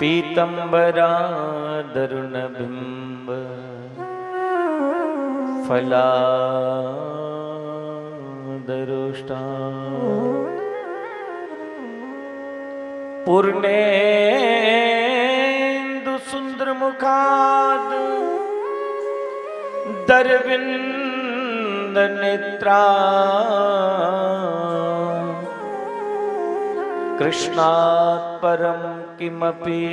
पीतम्बरादरुणबिम्ब फलादरोष्टा पूर्णेन्दु सुंदरमुखाद दरविंद नेत्रा कृष्णात् परं किमपि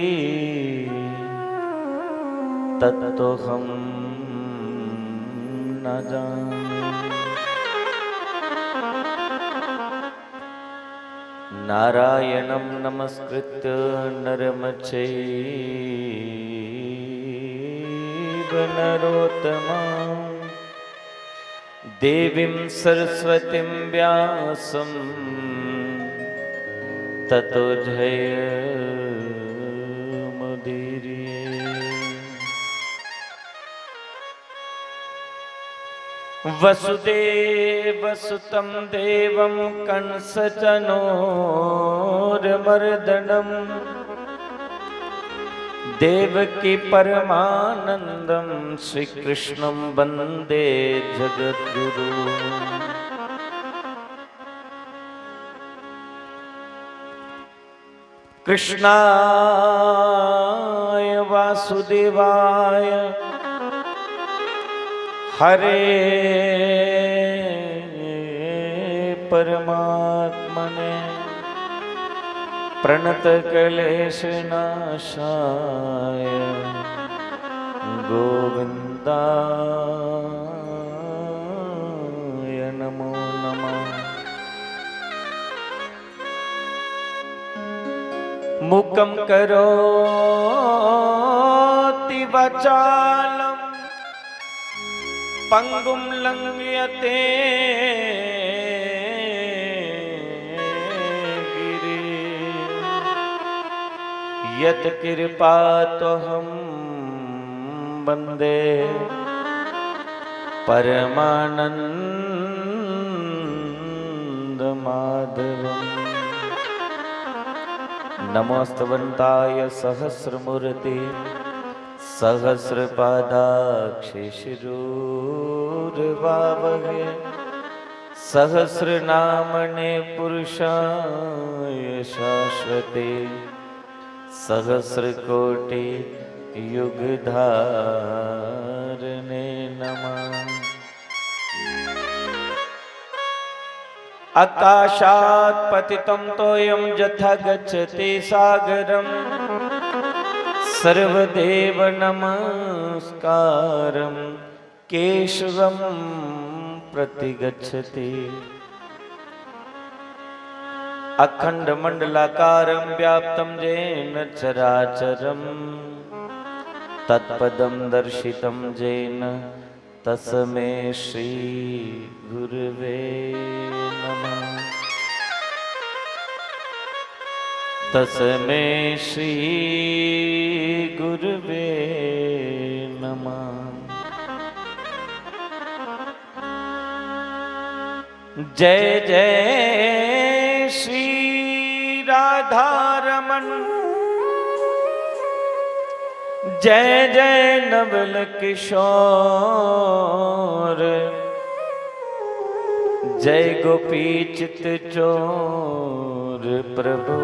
तत्तोऽहं न जाने। नारायणं नमस्कृत्य नरं चैव नरोत्तमं देवीं सरस्वतीं व्यासं ततो जयमुदीरये। वसुदेवसुतं देवं कंसचानूरमर्दनं देवकी परमानन्दं श्रीकृष्णं वन्दे जगद्गुरु। कृष्णाय वासुदेवाय हरे परमात्मने प्रणतक्लेशनाशाय गोविन्दाय नमो नमः। मूकं करोति वाचालं पंगुं लंघयते गिरिं यत्कृपात्वहं वन्दे परमानन्दमाधवम्। नमोस्तवन्ताय सहस्रमूर्ते सहस्रपादाक्षिशिरोर्वावहे सहस्रनामने पुरुषाय शाश्वते सहस्रकोटि युगधारणे नमः। आकाशात् पतितं तोयं यथा गच्छति सागरं सर्वदेव नमस्कारं केशवं प्रतिगच्छति। अखण्डमण्डलाकारं व्याप्तं येन चराचरं तत्पदं दर्शितं येन तस्मै श्री गुरुवे नमः। तस्मै श्री गुरुवे नमः। जय जय श्री राधारमण जय जय नवल किशोर जय गोपी चित चोर प्रभु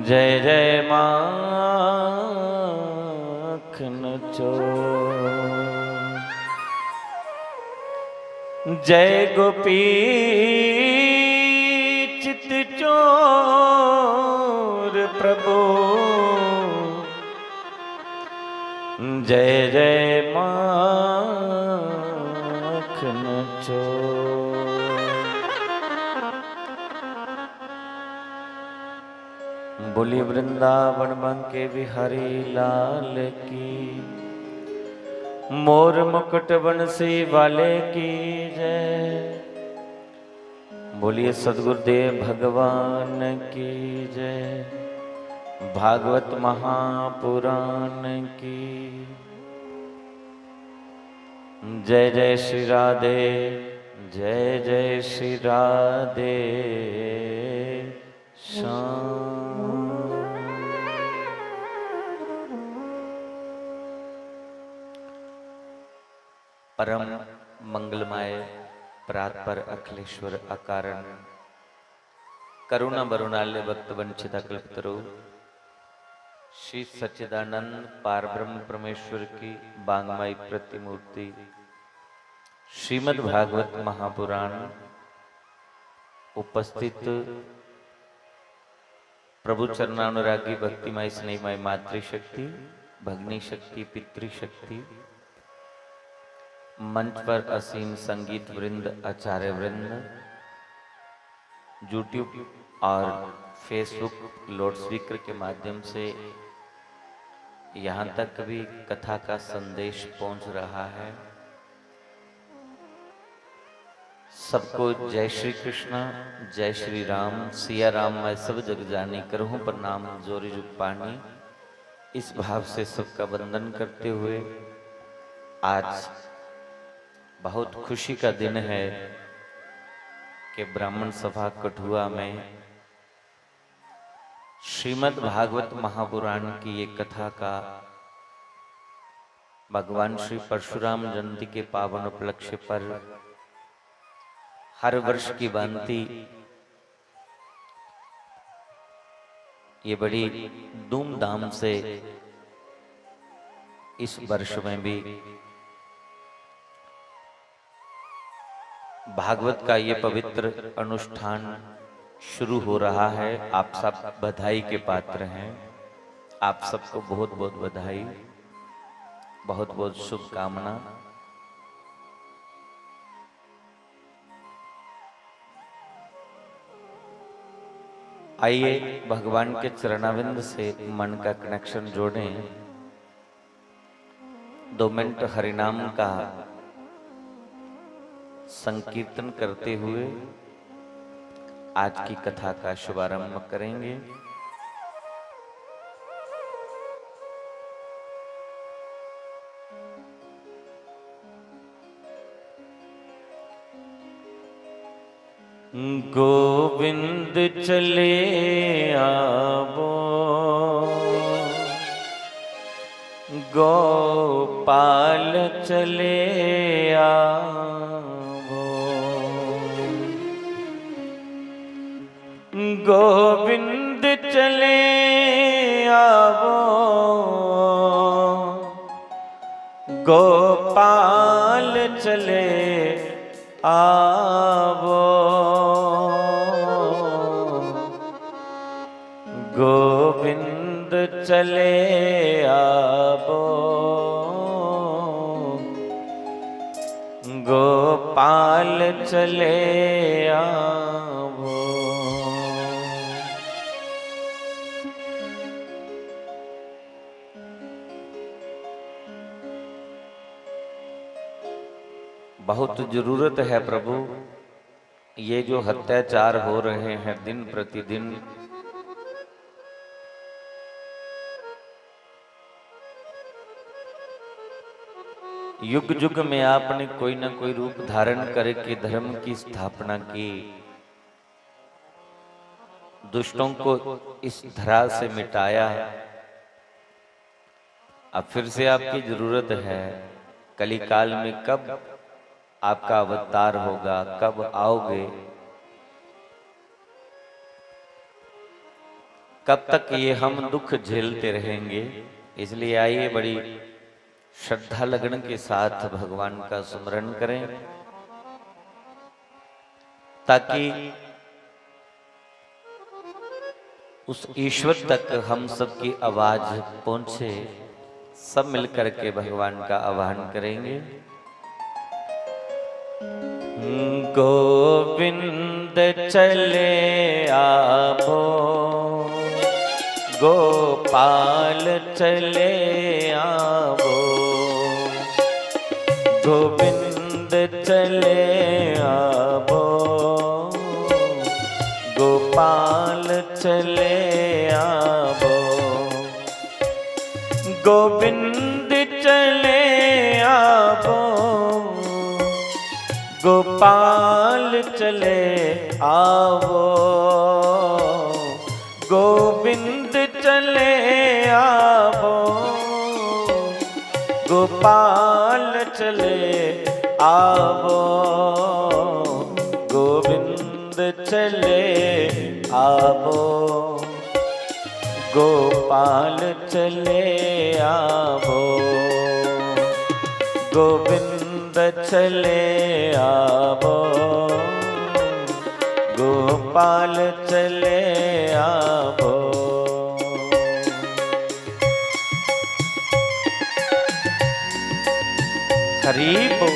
जय जय माखन चोर जय गोपी चित चोर प्रभु जय जय माखन चोर। बोली वृंदावन बंके बिहारी लाल की मोर मुकुट बंसी वाले की जय। बोलिए सद्गुरुदेव भगवान की जय। भागवत महापुराण की जय जय श्री राधे जय जय श्री राधे श्याम। परम मंगलमय परात्पर अखिलेश्वर अकारण करुणा वरुणाल्य भक्त वंचिता कल्पतरु श्री सच्चिदानंद पारब्रह्म परमेश्वर की बांगमयी प्रतिमूर्ति श्रीमद् भागवत महापुराण उपस्थित प्रभु चरणानुरागी भक्तिमय स्नेहमय मातृशक्ति भगनी शक्ति पितृशक्ति मंच पर असीम संगीत वृंद आचार्य वृंद यूट्यूब और फेसबुक लाउडस्पीकर के माध्यम से यहाँ तक भी कथा का संदेश पहुंच रहा है। सबको जय श्री कृष्ण जय श्री राम सिया राम मैं सब जग जानी करहूं प्रणाम जोरी जुग पानी। इस भाव से सबका वंदन करते हुए आज बहुत खुशी का दिन है कि ब्राह्मण सभा कठुआ में श्रीमद् भागवत महापुराण की ये कथा का भगवान श्री परशुराम जयंती के पावन उपलक्ष्य पर हर वर्ष की भांति ये बड़ी धूमधाम से इस वर्ष में भी भागवत का ये पवित्र अनुष्ठान शुरू हो रहा है। आप सब बधाई के पात्र हैं। आप सबको बहुत बहुत बधाई, बहुत बहुत शुभकामना। आइए भगवान के चरणाविंद से मन का कनेक्शन जोड़ें। 2 मिनट हरिनाम का संकीर्तन करते हुए आज की कथा का शुभारंभ करेंगे। गोविंद चले आवो गोपाल चले आवो गोविंद चले आवो गोपाल चले आवो गोविंद चले आवो गोपाल चले आवो। बहुत जरूरत है प्रभु, ये जो अत्याचार हो रहे हैं दिन प्रतिदिन, युग युग में आपने कोई ना कोई रूप धारण करके धर्म की स्थापना की, दुष्टों को इस धरा से मिटाया। अब फिर से आपकी जरूरत है। कलिकाल में कब आपका अवतार होगा, कब आओगे, कब तक ये हम दुख झेलते रहेंगे। इसलिए आइए बड़ी श्रद्धा लगन के साथ भगवान का स्मरण करें ताकि उस ईश्वर तक हम सबकी आवाज पहुंचे। सब मिलकर के भगवान का आह्वान करेंगे। गोविंद चले आवो गोपाल चले आवो गोविंद चले आवो गोपाल चले आवो गोविंद चले आवो गोपाल चले आवो गोविंद चले आवो गोपाल चले आवो, गोविंद चले आवो, गोपाल चले आवो, गोविंद चले आवो, गोपाल चले आवो। हरि बोल।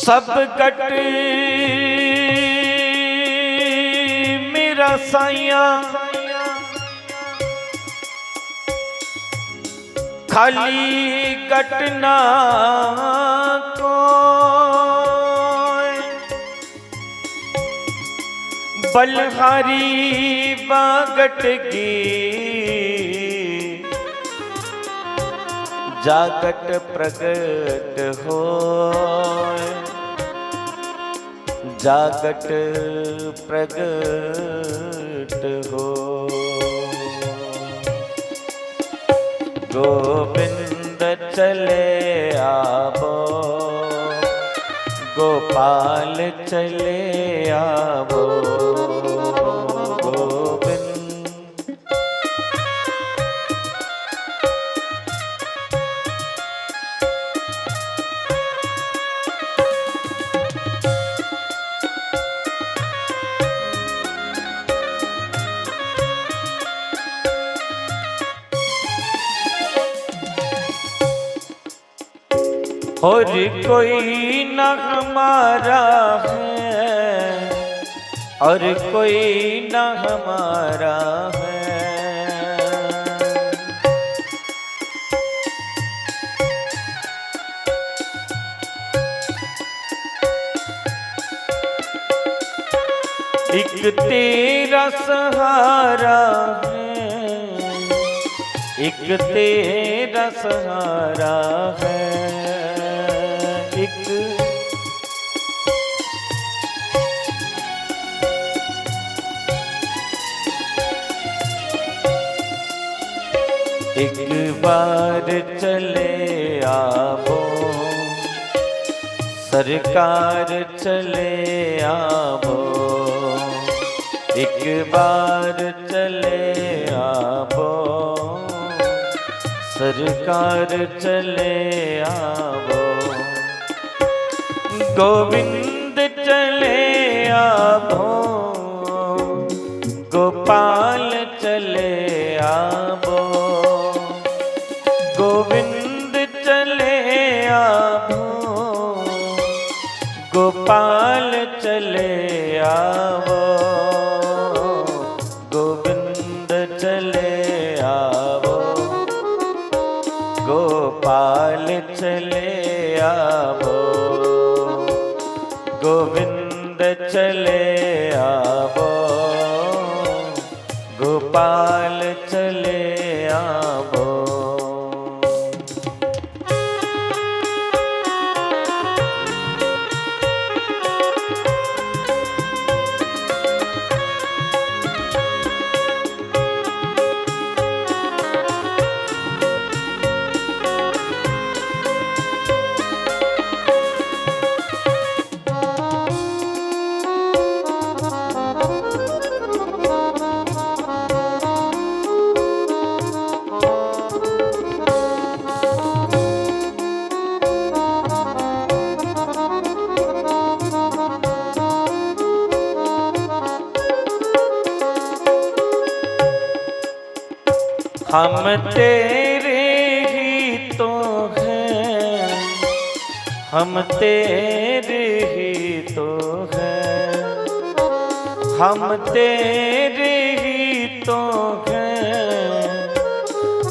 सब गट मेरा साइया, खाली गटना को बलहारी बागट की जागट प्रगट हो, जागट प्रगट हो। गोविंद चले आवो, गोपाल चले आवो, और कोई न हमारा है, और कोई न हमारा है। एक तेरा सहारा है, एक तेरा सहारा है। एक बार चले आवो, सरकार चले आवो, एक बार चले आवो, सरकार चले आवो। गोविंद चले आवो, गोपाल चले आवो, गोविंद चले आवो, गोपाल चले आवो, गोविंद चले आवो, गोपाल चले आवो, गोविंद चले आवो, गोपाल चले आवो। हम तेरे ही तो हैं, हम तेरे ही तो हैं, हम तेरे ही तो हैं,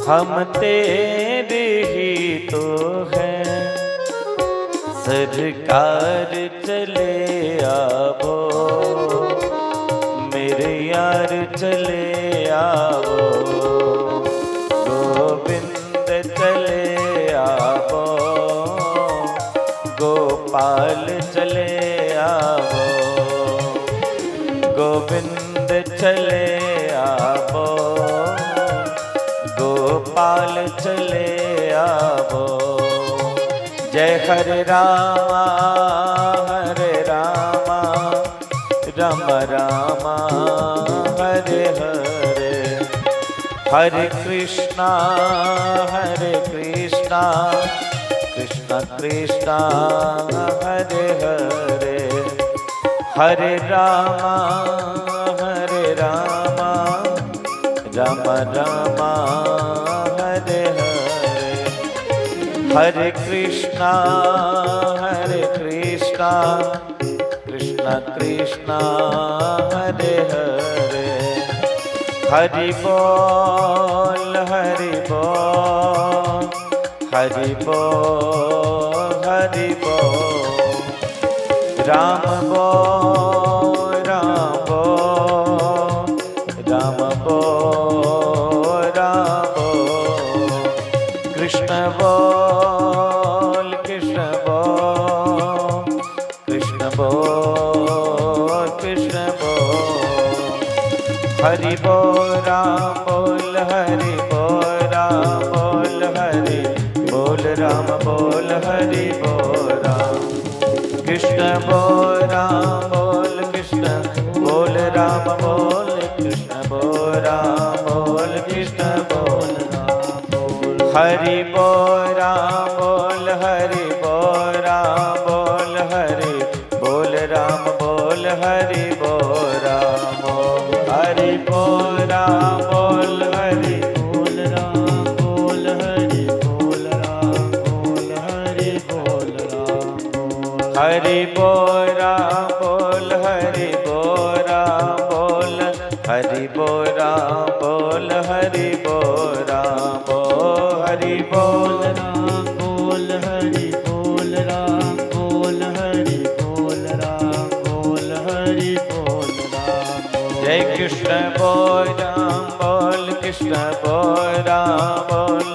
हम तेरे ही तो हैं, सरकार चले आवो, मेरे यार चले आवो, गोविंद चले आवो, गोपाल चले आवो, गोविंद चले आवो, गोपाल चले आवो। जय हरे रामा राम रामा हरे हरे, हरे कृष्णा कृष्णा कृष्णा हरे हरे, हरे रामा राम रामा हरे हरे, हरे कृष्णा कृष्णा कृष्णा हरे हरे, हरि बोल हरि बोल, हरि बोल हरि बोल, राम बोल राम बोल, राम बोल राम बोल, कृष्ण बोल कृष्ण बोल, कृष्ण बोल कृष्ण बोल, हरि बोल राम बोल, हरि बोल राम बोल, हरि बोल राम बोल, हरि बोल राम, कृष्ण बोल राम बोल, कृष्ण बोल राम बोल, कृष्ण बोल राम बोल, कृष्ण बोल राम बोल, हरि बोल राम बोल, हरि बोल राम बोल, हरि बोल राम बोल, हरि बोल राम बोल, हरि बोल राम बोल, हरि बोल राम बोल, हरि बोल राम बोल, हरि बोल राम बोल, हरि बोल राम बोल, हरि बोल राम बोल, हरि बोल राम बोल, हरि बोल राम बोल, हरि बोल राम बोल, हरि बोल राम बोल, हरि बोल राम बोल, हरि बोल राम बोल, जय कृष्ण बोल राम बोल, कृष्ण बोल राम बोल,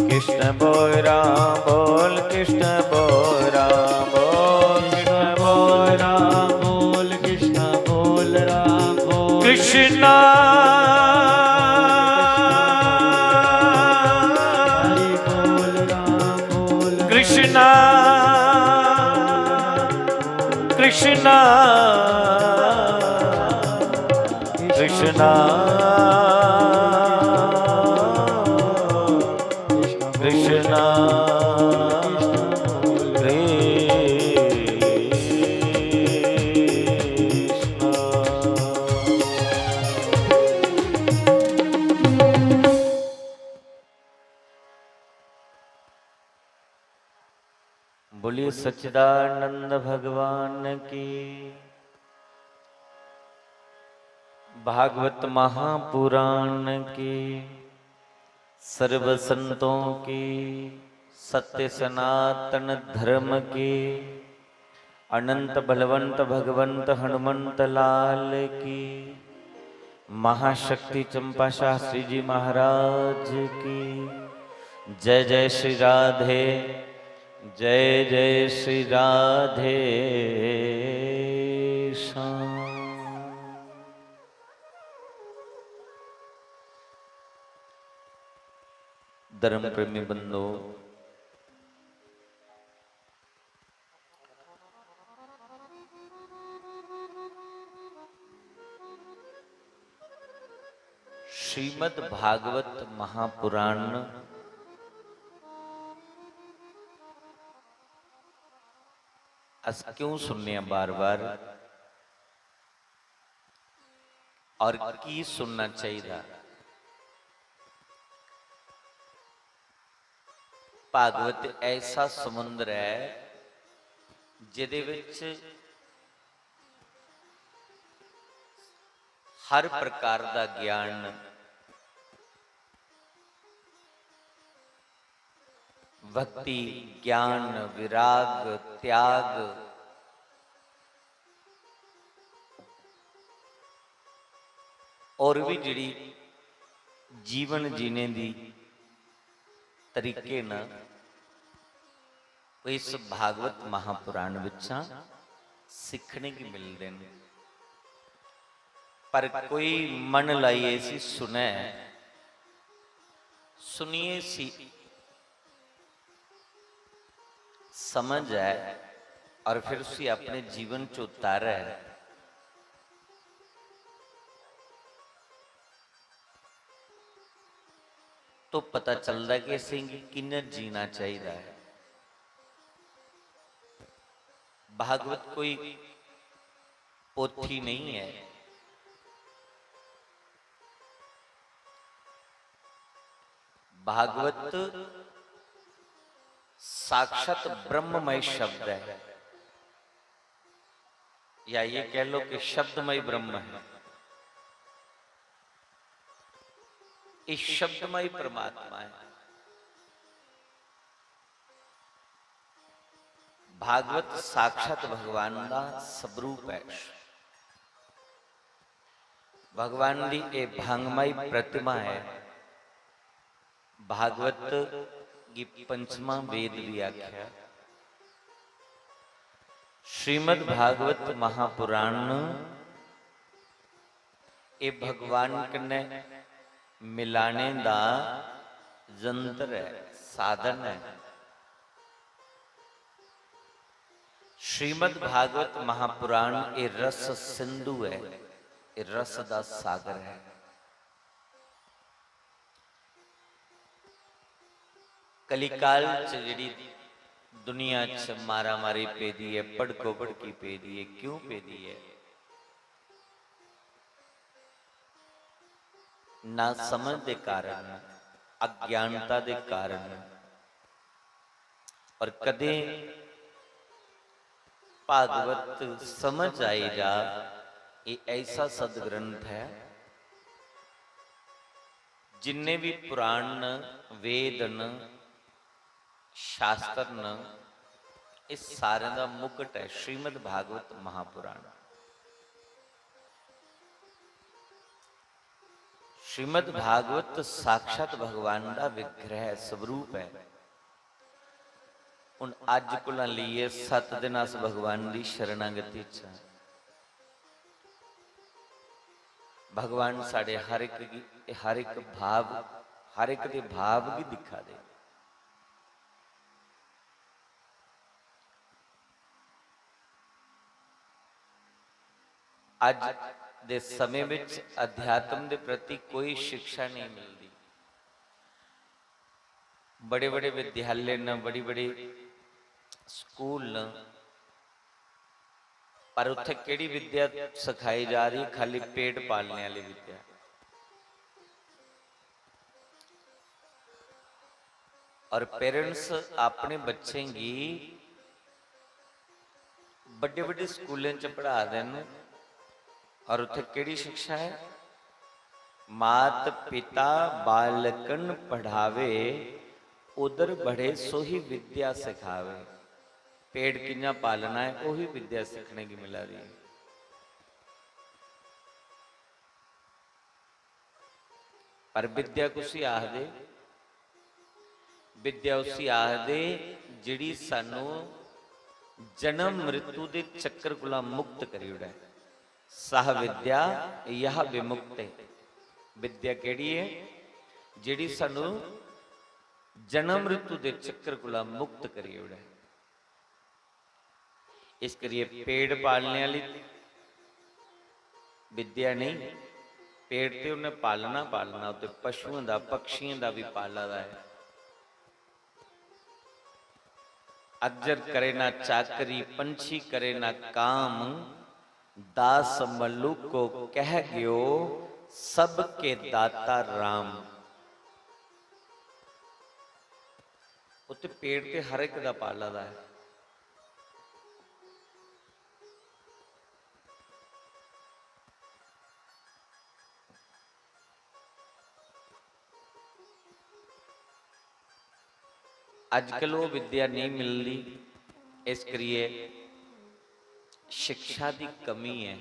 कृष्ण बोल राम बोल, कृष्ण बोल राम बोल, कृष्ण बोल राम बोल, कृष्ण बोल राम बोल, कृष्णा हरि बोल राम बोल, कृष्णा कृष्णा कृष्णा कृष्णा बोलिए सच्चिदानंद भगवान की, भागवत महापुराण की, सर्व संतों की, सत्य सनातन धर्म की, अनंत बलवंत भगवंत हनुमंत लाल की, महाशक्ति चंपा शास्त्री जी महाराज की, जय जय श्री राधे, जय जय श्री राधे श्याम। धर्म प्रेमी बंधु, श्रीमद् भागवत महापुराण अस क्यों सुनने बार बार और की सुनना चाहिए। भागवत ऐसा समुद्र है जिहदे विच हर प्रकार का ज्ञान भक्ति, ज्ञान, विराग, त्याग, और भी जिहड़ी जीवन जीने दी तरीके ना इस भागवत महापुराण विचां सीखने की मिलते हैं। पर कोई मन लाइए सी सुने सुनिए सी समझ है और फिर उसी अपने जीवन च उतारे तो पता चलता कि असीं किन्ना जीना चाहिए है। भागवत कोई पोथी नहीं है, भागवत साक्षात ब्रह्ममय शब्द है, या ये कह लो कि शब्दमय ब्रह्म है। इस शब्दमय परमात्मा है। भागवत साक्षात भगवान का स्वरूप है। भगवान की ये भांगमय प्रतिमा है। भागवत की पंचमा वेद भी आख्या। श्रीमद् भागवत महापुराण ये भगवान कन्ने मिलाने दा जंतर है, साधन है। श्रीमद् भागवत महापुराण ये रस सिंधु है, ये रस दा सागर है। कलिकाल च जिहड़ी दुनिया च मारा मारी पेदी है, पड़को पड़की पेदी है, क्यों पेदी है? ना समझ के कारण, अज्ञानता के कारण। और कदे भागवत समझ आई जा, ये ऐसा सदग्रंथ है जिन्ने भी पुराण वेद न शास्त्र न इस सारे का मुकुट है श्रीमद् भागवत महापुराण। श्रीमद् भागवत साक्षात भगवान का विग्रह स्वरूप है। उन अज को लिए 7 दिन अस भगवान की शरणागति च, भगवान साढ़े हर एक भाव, हर एक दे भाव भी दिखा दे। अज दे समय में अध्यात्म के प्रति कोई शिक्षा नहीं मिलती। बड़े बड़े विद्यालय न, बड़ी बड़ी स्कूल न, पर उत्थे केड़ी विद्या सिखाई जा रही? खाली पेट पालने वाली विद्या। और पेरेंट्स अपने बच्चे की बड़े बड़े स्कूलों च पढ़ा देन, और उत्थे केड़ी शिक्षा है? मात पिता बालकन पढ़ावे, उधर बढ़े सो ही विद्या सिखावे। पेड़ किन्ना पालना है वही विद्या सीखने की मिला रही है। पर विद्या कुसी आखदे, विद्या उसी आखदे जिहड़ी सानू जन्म मृत्यु के चक्कर कोला मुक्त करी उड़ा है। सह विद्या यह विमुक्त है। विद्या केड़ी है? जिहड़ी सानू जन्म मृत्यु के चक्कर कोला मुक्त करी उड़ा है। इस करिए पेड़ पालने वाली विद्या नहीं, पेड़ ते उन्हें पालना पालना, उत्ते पशुओं का पक्षियों का भी पाला है। अजर करे ना चाकरी, पंछी करे ना काम, दास मल्लुक को कह गयो, सबके दाता राम। उत्ते पेड़ ते हर एक का पाला है। अजकल वो विद्या नहीं मिलती, इस करिए शिक्षा की कमी है।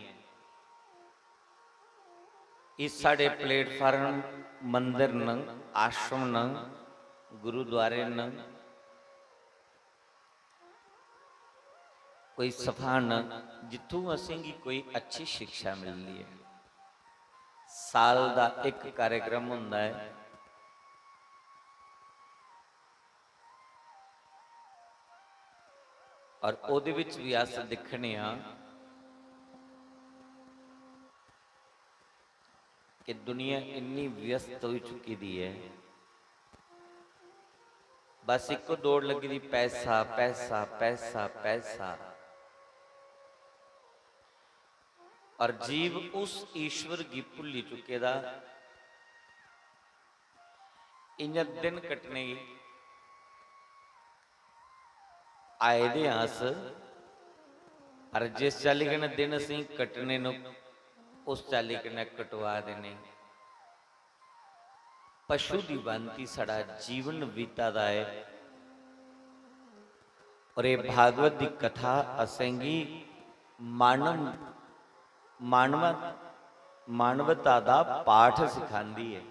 इस साढ़े प्लेटफार्म मंदिर न, आश्रम न, गुरुद्वारे न, कोई सफा न, जिथों असें की कोई अच्छी शिक्षा मिलती है। साल का एक कार्यक्रम होता है, और ਉਹਦੇ ਵਿੱਚ भी अस दिखने कि दुनिया इन्नी व्यस्त हो चुकी दी है, बस एक दौड़ लगी दी पैसा पैसा पैसा पैसा, और जीव उस ईश्वर की भुली चुके दा इन दिन कटने आए दे आस, और जिस चाली कने दिन असी कटने नु उस चाली कने कटवा देने। पशु की भांति साड़ा जीवन बीता दा है, और ये भागवत की कथा असेंगी मानवता का पाठ सिखाती है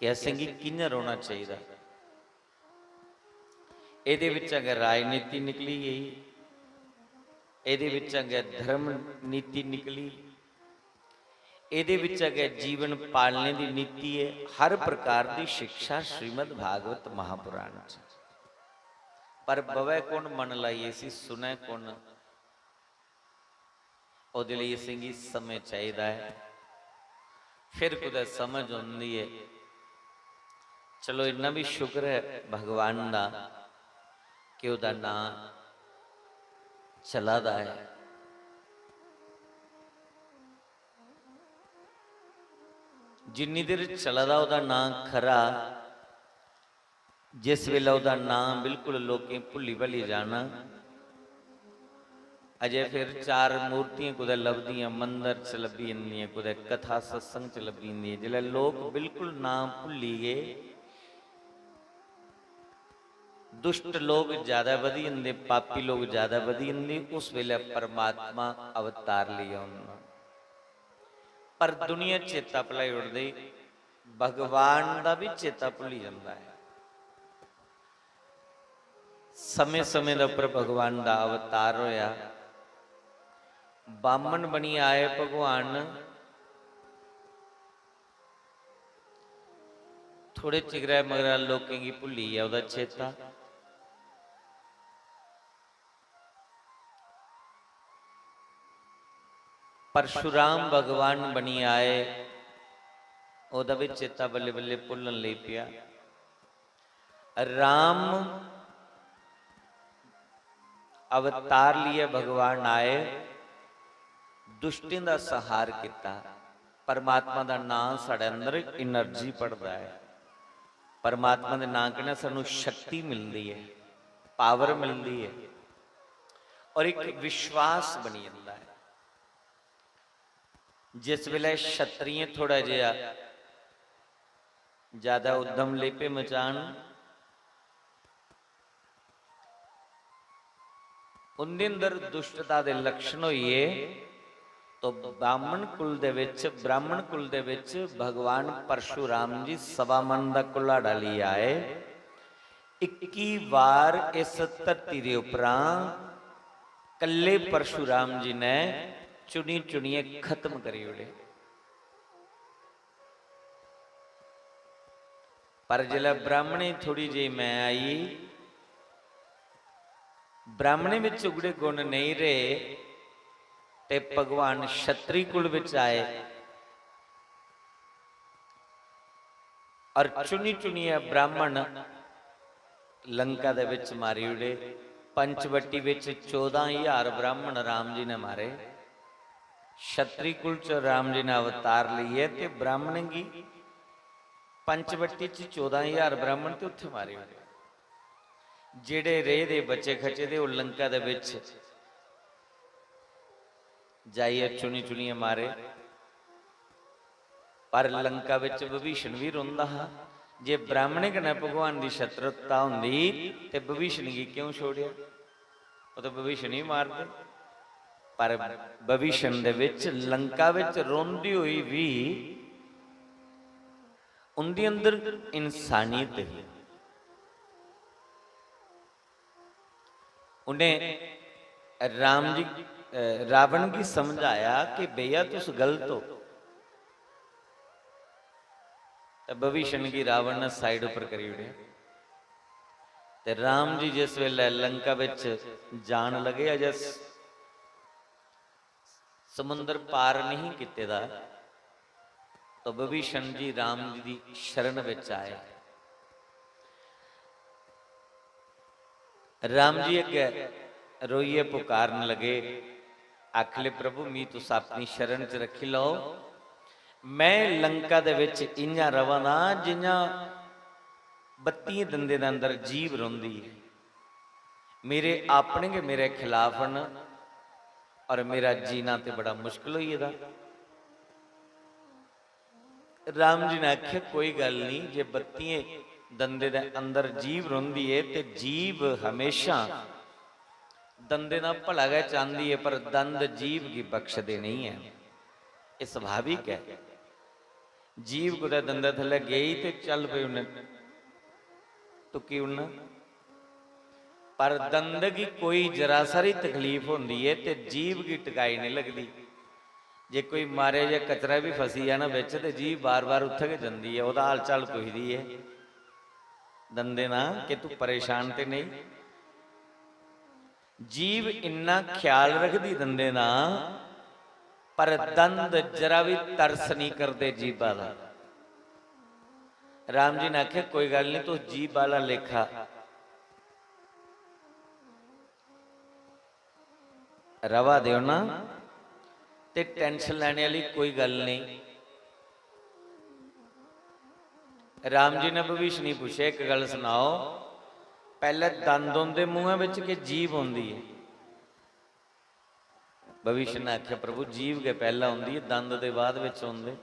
कि असेंगी किंज रोना चाहिए। ਇਹਦੇ ਵਿੱਚ अगर राजनीति निकली गई, ਇਹਦੇ ਵਿੱਚ अगर धर्म नीति निकली, ਇਹਦੇ ਵਿੱਚ अगर जीवन पालने की नीति है, हर प्रकार की शिक्षा श्रीमद भागवत महापुराण च। पर बवै कौन मन लाइए सी, सुनै कौन, ਉਹਦੇ ਲਈ असेंगी समय चाहिए है। फिर कुछ समझ आती है, चलो इन्ना भी शुक्र है भगवान का कि उसका नाम चला दा है। जिन्नी देर चला दा उसका नाम खरा, जिस वेले उसका नाम बिल्कुल लोकें भुली भली जाना, अजे फिर चार मूर्तियां कुछ लभदियां मंदिर च लभी जंदियां, कुछ कथा सत्संग च लभी जंदियां। जिसले लोग बिल्कुल नाम भुली गए, दुष्ट लोग ज्यादा वधी जाते, पापी लोग ज्यादा वधी जाते, उस वेले परमात्मा अवतार लिया उन्होंने। पर दुनिया चेता भुलाई उड़ती, भगवान का भी चेता भुली जाता है। समय समय के उपर भगवान का अवतार होया, बामन बनी आए भगवान, थोड़े चिगरा मगरा लोगों की भुली है वह चेता। परशुराम भगवान बनी आए, ओदा भी चेता बल्ले बल्ले भुलन लग पिया। राम अवतार लिए भगवान आए, दुष्टों का संहार किया। परमात्मा का नाम साढ़े अंदर एनर्जी पड़ता है, परमात्मा के नाम कहना सानू शक्ति मिलती है, पावर मिलती है, और एक विश्वास बनी जाता है। जिस वेले क्षत्रिय थोड़ा जिहा ज्यादा उद्यम लेपे मचान, उनके अंदर दुष्टता के लक्षण होइए, तो ब्राह्मण कुल दे विच भगवान परशुराम जी सवा मन का कुल्हाड़ा ले आए। 21 बार इस धरती के उपरां कल्ले परशुराम जी ने चुनी चुनिए खत्म करी उड़े। पर जिला ब्राह्मणी थोड़ी जी मैं आई, ब्राह्मणी में उगड़े गुण नहीं रहे, ते भगवान क्षत्रिय कुल विच आए और चुनी चुनिया ब्राह्मण लंका दे विच मारी उड़े। पंचवटी विच 14,000 ब्राह्मण राम जी ने मारे। क्षत्रिय कुल च राम जी ने अवतार लिए, ते ब्राह्मण की पंचवटी 14,000 ब्राह्मण तो उत्थे मारे हुए। जेड़े रेह दे बच्चे खचे दे वो लंका दे विच जाइए चुनी चुनिए मारे। पर लंका विच विभीषण भी रोंदा हा, जे ब्राह्मणिक ने भगवान की शत्रुता होंगी तो भविष्ण की क्यों छोड़िया, वो तो भविष्ण ही मार दे। पर भविष्ण दे विच लंका विच रोंदी हुई भी उनके अंदर इंसानियत है। उन्हें राम जी रावण की समझाया कि भैया तुस गलत हो। भविष्ण की रावण ने साइड पर करी उड़े ते राम जी जिस वेले लंका विच जान लगे अजे समुद्र पार नहीं किते दा, तो भविष्ण जी राम जी की शरण विच आए। राम जी अगे रोइए पुकारन लगे, आखले प्रभु मी तुस अपनी शरण च रखी लो। मैं लंका दे विच इन्ना रवां ना जिन्ना 32 दंदे दे अंदर जीव रोंदी है। मेरे अपने के मेरे खिलाफ न और मेरा जीना तो बड़ा मुश्किल हो गया। राम जी ने आख्या कोई गल नहीं, जे 32 दंदे दे अंदर जीव रोंदी है तो जीव हमेशा दंदे ना भला गया चाहती है, पर दंद जीव की बख्शदे नहीं है। ये स्वाभाविक है। जीव कुछ दंदा थले गई तो चल पे उन्हें टुकी उड़ना, पर दंद की कोई जरा सारी तकलीफ होती है तो जीव की टिकाई नहीं लगती। जे कोई मारे या कचरा भी फसी है ना बिच तो जीव बार बार उठ के जाती है, वह हाल चाल पुछदी है दंदे ना कि तू परेशान तो नहीं। जीव इन्ना ख्याल रखती दंदे ना, पर दंद जरा भी तरस नहीं करते जीवा का। राम जी ने आख्या कोई गल नहीं, तू जीव वाला लेखा रवा दो ना, ते टेंशन लेने वाली कोई गल नहीं। राम जी ने भविष्ण पूछे एक गल सुनाओ, पहले दंद होंदे मुंह विच के जीव होंदी है? भविष्ण ने आख्या प्रभु जीव के पहला होंदी है, दंद के बाद विच होंदे।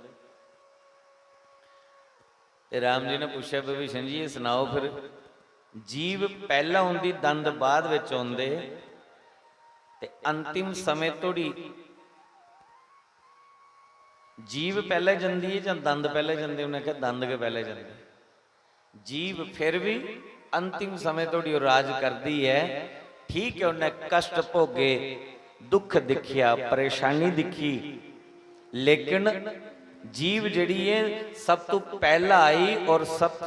राम जी ने पूछा भविष्ण जी ये सुनाओ फिर, जीव पहला होंदी दंद बाद विच होंदे ते अंतिम समय थोड़ी जीव पहले जाती है या दंद पहले जाते? उन्हें कहा दंद के पहले जाते। जीव फिर भी अंतिम समय थोड़ी राज करती है। ठीक है, उन्हें कष्ट भोगे, दुख दिखिया, परेशानी दिखी, लेकिन जीव जड़ी है सब तो पहला आई और सब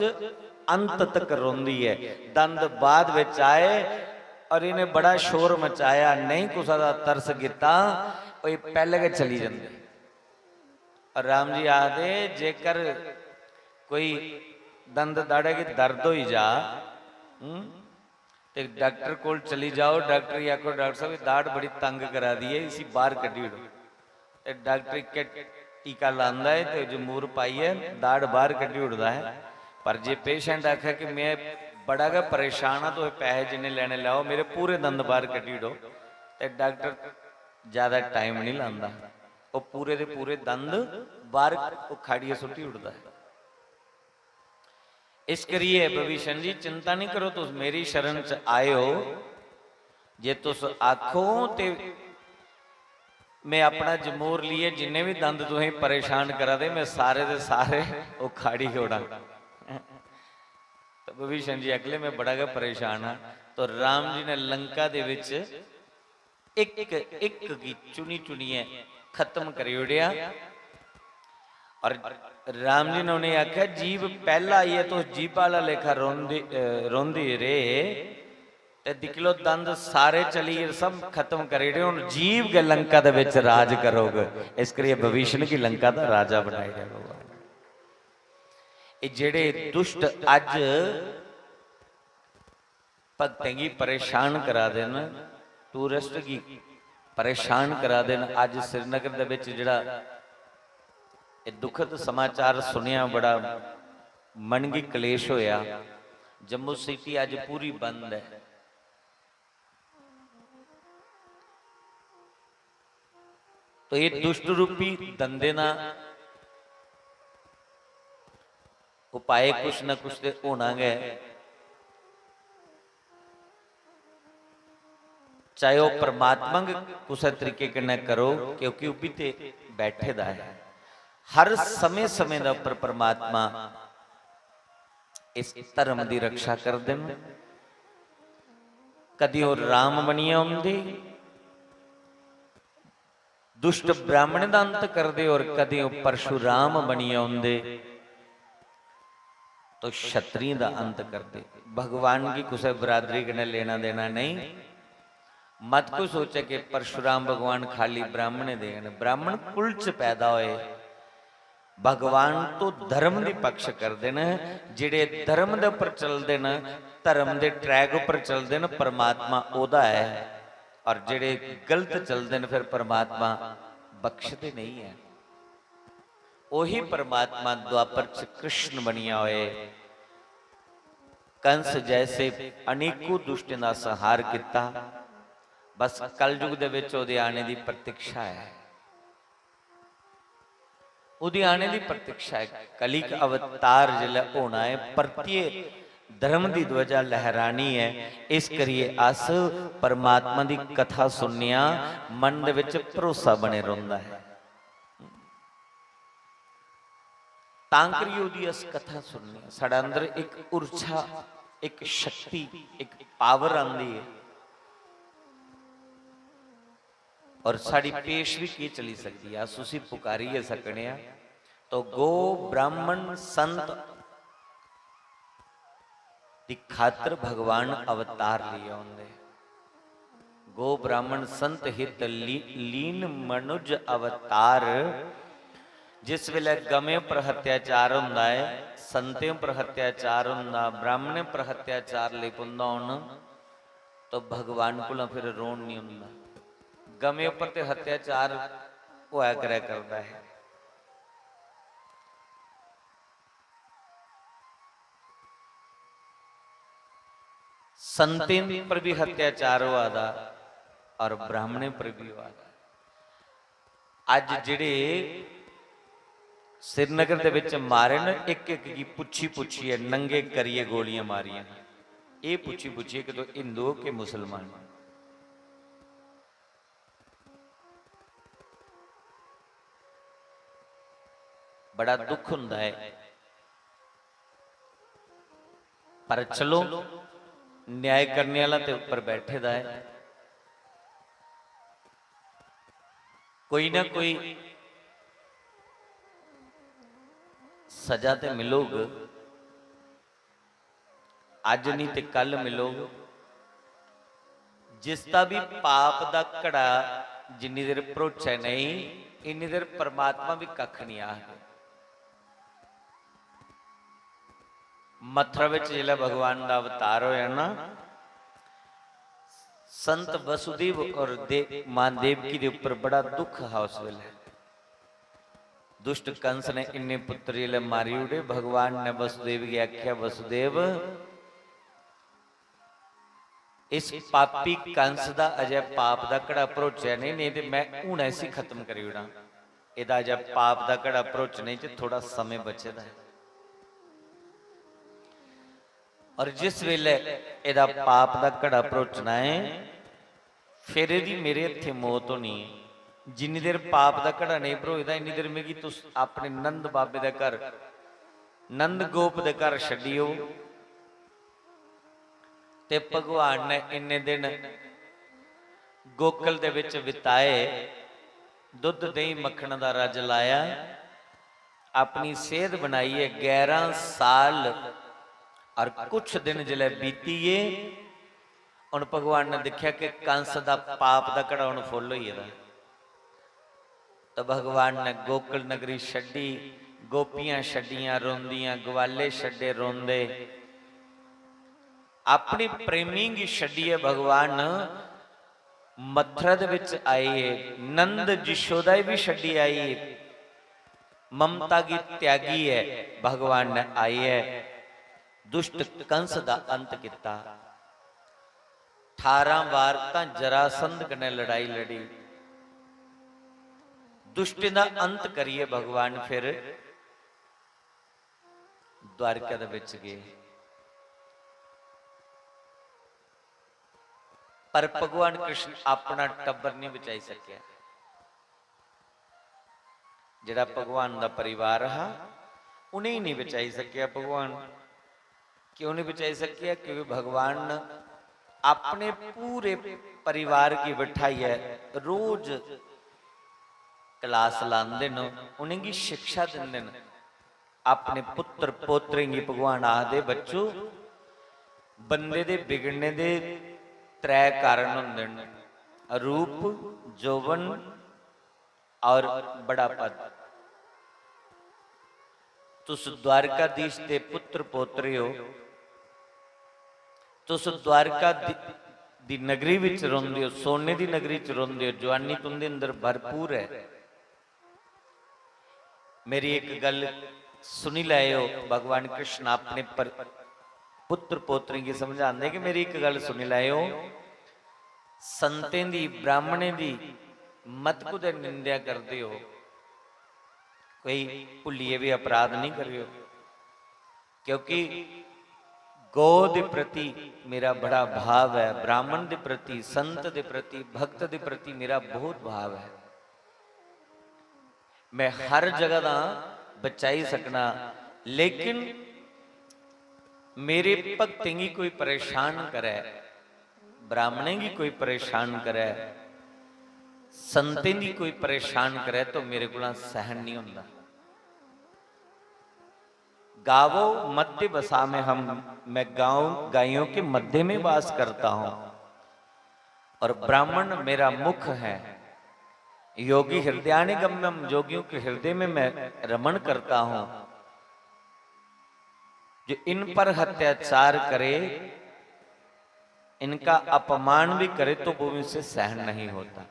अंत तक रोंदी है। दंद बाद विच आए और इन्हें बड़ा शोर मचाया, नहीं कुछ का तरस किता, पहले के चली जाती। और राम जी आदे जेकर कोई दंद दाड़े की दर्द हो जा तो डॉक्टर को चली जाओ, डॉक्टर या को डॉक्टर साहब दाड़ बड़ी तंग करा दी है, इसी बाहर कटी उड़ो। तो डॉक्टर के टीका लांदा है तो जो मूर पाई है दाड़ बाहर कटी उड़ता है। पर जे पेशेंट आखा कि मैं बड़ा गा परेशान हाँ तो पैसे जिन्हें लेने लाओ, मेरे पूरे दंद बाहर कटी उड़ो, तो डॉक्टर ज्यादा टाइम नहीं लांदा, वो पूरे दे पूरे दंद बाहर खाड़िए सुट्टी उड़ता है। इस करिए भविष्ण जी चिंता नहीं करो, तुस मेरी शरण च आए हो, जे तुस आखो ते मैं अपना जमूर लिए जिन्हें भी दंद तुम्हें परेशान करा दे, मैं सारे दे सारे वो खाड़ी छोड़ा। तो भविष्ण जी अगले मैं बड़ा परेशान हाँ। तो राम जी ने लंका दे विच एक एक की चुनी चुनिए खत्म करी उड़िया। और राम जी ने उन्हें आख्या जीव पहला आई है तो जीव वाला लेखा रोंदी रे, दिख लो दंद सारे चली सब खत्म करे, जीव के लंका दे विच राज करोगे। इस करिए भविष्ण की लंका दा राजा बनाए गया भगवान। ये जेड़े दुष्ट अज भक्तें की परेशान करा देना, टूरिस्ट की परेशान करा देना। अज श्रीनगर दे विच जेड़ा दुखद समाचार सुनिया, बड़ा मन की कलेश होया। जम्मू सिटी अज पूरी बंद है। तो ये दुष्ट रूपी दंदे ना उपाय कुछ ना कुछ तो होना गै, चाहे वह परमात्मा किसी तरीके के करो, क्योंकि वह भी तो बैठे दा है। हर समय समय के उपर परमात्मा इस धर्म की रक्षा करते हैं। कदी वो राम बनिए आते, दुष्ट ब्राह्मण का अंत करते, और कदी वो परशुराम बनिए आते तो क्षत्रिय का अंत करते। भगवान की किसी बरादरी के लेना देना नहीं। मत को सोचे कि परशुराम भगवान खाली ब्राह्मण दे, ब्राह्मण कुल च पैदा होए। भगवान तो धर्म के पक्ष करते हैं, जिहड़े धर्म के उपर चलते हैं, धर्म के ट्रैक उपर चलते हैं, परमात्मा ओदा है। और जिहड़े गलत चलते हैं फिर परमात्मा बख्शते नहीं है। ओही परमात्मा द्वापर च कृष्ण बनिया होए, कंस जैसे अनेकों दुष्टां दा संहार किया। बस कलयुग दे विच उहदे आने की प्रतीक्षा है, उहदे आने की प्रतीक्षा है। कलिक अवतार जिला होना है, परतिए धर्म की ध्वजा लहरानी है। इस करिए अस परमात्मा की कथा सुनिया मन दे विच भरोसा बने रहिंदा है। तां करिए उहदी अस कथा सुननी, साडे अंदर एक ऊर्जा, एक शक्ति, एक पावर आंदी है। और साड़ी पेश भी की चली सकती है। असी पुकारी सकने तो गो ब्राह्मण संत की खातर भगवान अवतार लिए आउंदे। गो ब्राह्मण संत हित लीन मनुज अवतार। जिस वेले गमे पर अत्याचार हुंदा है, संते पर अत्याचार हुंदा, ब्राह्मणे पर अत्याचार ले पुंदा होण, तो भगवान को फिर रोन नहीं हुंदा। गमे उपर ते अत्याचार होया करे करता है। संतें पर भी अत्याचार हुआ था और ब्राह्मणे पर भी हुआ था। अज जिहड़े श्रीनगर दे विच मारे न, एक एक की पुछी पुछी है, नंगे करिए गोलियां मारियां। ये पुछी पुछी कि तो हिंदू के मुसलमान। बड़ा दुख हुंदा है, पर चलो न्याय करने वाला ते ऊपर बैठे दा है। कोई ना कोई सजा ते मिलोग, अज नहीं ते कल मिलोग। जिसका भी पाप दा घड़ा जिन्नी देर भरोचा नहीं, इन्नी देर परमात्मा भी कख नहीं आ। मथुरा विच जिहड़ा भगवान का अवतार होया ना, संत वसुदेव और मां देवकी के उपर बड़ा दुख है। उस वेले दुष्ट कंस ने इन्ने पुत्र जिहड़े मारी उड़े। भगवान ने वसुदेव की आख्या, वसुदेव इस पापी कंस का अजय पाप का घड़ा भरोचा नहीं, नहीं तो मैं हूं ऐसी खत्म करी उड़ा। इहदा अजय पाप का घड़ा भरोच नहीं, तो थोड़ा समय बचेदा है। और जिस वेले एदा पाप का घड़ा भरोचना है, फिर यदि मेरे हथे मौत होनी है। जिन्नी देर पाप का घड़ा नहीं भरोचदा, इन्नी देर मेरी तुस अपने नंद बाबे का घर, नंद गोप के घर छड्डियो। ते भगवान ने इन्ने दिन गोकल दे विच बिताए, दुध दही मक्खन का रज लाया, अपनी सेहत बनाई है। 11 साल और कुछ दिन जिले बीतीए, उन भगवान ने देखा कि कंस का पाप का घड़ा हुण फुल हो गया। तो भगवान ने गोकुल नगरी छड्डी, गोपियां छड्डियां रोंदियां, ग्वाले छड्डे रोंदे, अपनी प्रेमी की छड्डी है। भगवान मथुरा दे विच आई है, नंद यशोदा भी छड्डी आई है, ममता की त्यागी है। भगवान ने आई है, दुष्ट कंस का अंत किया। 18 वार तां जरासंध कने लड़ाई लड़ी, दुष्ट का अंत करिए भगवान। फिर द्वारका दे विच गए, पर भगवान कृष्ण अपना टब्बर नहीं बचाई सकिया। जिहड़ा भगवान दा परिवार हा उन्हें ही नहीं बचाई सकिया। भगवान क्यों नहीं बचाई सकिया? क्योंकि भगवान अपने पूरे परिवार की बिठाई है, रोज क्लास लाते न, उन्हें की शिक्षा देंगे न। अपने पुत्र पोतरे की भगवान आखदे बच्चों बंदे दे बिगड़ने दे त्रै कारण होंदे न, रूप, जौवन और बड़ा पद। तुस द्वारकाधीश दे पुत्र पोतरे हो, तुस द्वारका दी नगरी विच रोंदे हो, सोने दी नगरी च रोंदे हो, जवानी तुंदे अंदर भरपूर है। मेरी एक गल सुनी लाए हो, भगवान कृष्ण अपने पुत्र पोत्री की समझाते कि मेरी एक गल सुनी लाए हो, संतें दी ब्राह्मणें दी मत कुदे निंदा करते हो, कोई भुलिए भी अपराध नहीं करियो, क्योंकि गौ के प्रति मेरा बड़ा भाव है, ब्राह्मण के प्रति, संत के प्रति, भक्त के प्रति मेरा बहुत भाव है। मैं हर जगह का बचाई सकना, लेकिन मेरे भक्तें की कोई परेशान करे, ब्राह्मणे की कोई परेशान करे, संतें की कोई परेशान करे तो मेरे को सहन नहीं होता। गावो मध्य बसा में हम, मैं गांव गायों के मध्य में वास करता हूं और ब्राह्मण मेरा मुख है। योगी हृदयानि गम्यम, योगियों के हृदय में मैं रमण करता हूं। जो इन पर अत्याचार करे, इनका अपमान भी करे तो वो इनसे सहन नहीं होता।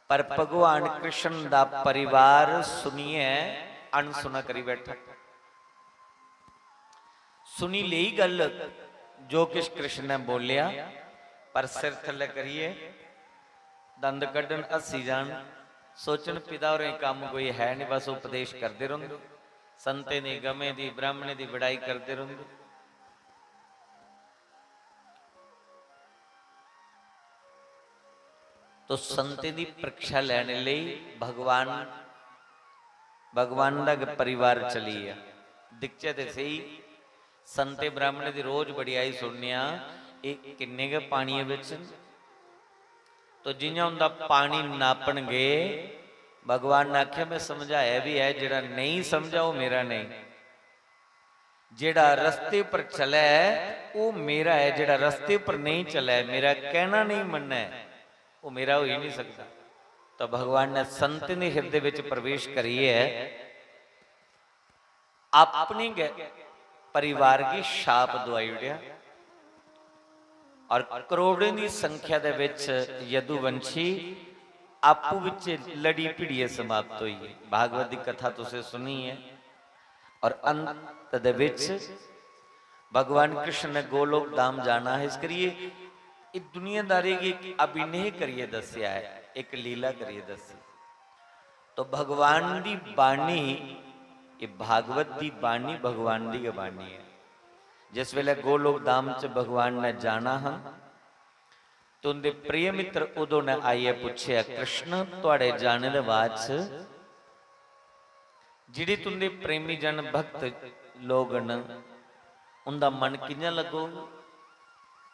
पर भगवान कृष्ण दा परिवार सुनिए अनसुना करी बैठा। सुनी ली गल जो किस कृष्ण ने बोलिया, पर सिर थले करिए, दंद कढ़न हसी जान, सोचन पिता और काम कोई है नहीं, बस उपदेश करते रहो, संते दी गमे दी ब्राह्मणे दी बड़ाई करते रहो। तो संते दी परीक्षा लैने लई भगवान दा परिवार चली है। दिखचे ते सही संते ब्राह्मणे दी रोज बड़ियाई सुननिया, एक किन्ने के पानी विच, तो जिन्हें उनका पानी नापन गए, भगवान ने आख्या मैं समझाया भी है, जेड़ा नहीं समझा वो मेरा नहीं, जेड़ा रस्ते पर चला है वो मेरा है, जेड़ा रस्ते पर नहीं चला है, मेरा कहना नहीं मनना है, वो मेरा हो ही नहीं सकता। तो भगवान ने संत ने हृदय विच प्रवेश करिए है, अपने परिवार की छाप दवाई उड़िया और करोड़ों की संख्या दे विच यदुवंशी आपू विच लड़ी भिड़िए समाप्त हुई है। भागवत की कथा तुसे सुनी है। और अंत दे विच भगवान कृष्ण ने गोलोक धाम जाना है, इस करिए इस दुनियादारी की अभिनय करिए दसिया है, एक लीला करिए दसी। तो भगवान की बाणी, ये भागवत की बाणी भगवान की बाणी है। जिस वेले गोलोक धाम च भगवान ने जाना हम, तो उनके प्रिय मित्र उदों ने आइए पूछे, कृष्ण तुहाडे जाने दे बाद जिहड़े तुंदे प्रेमी जन भक्त लोग न, उनका मन किंजा लगो?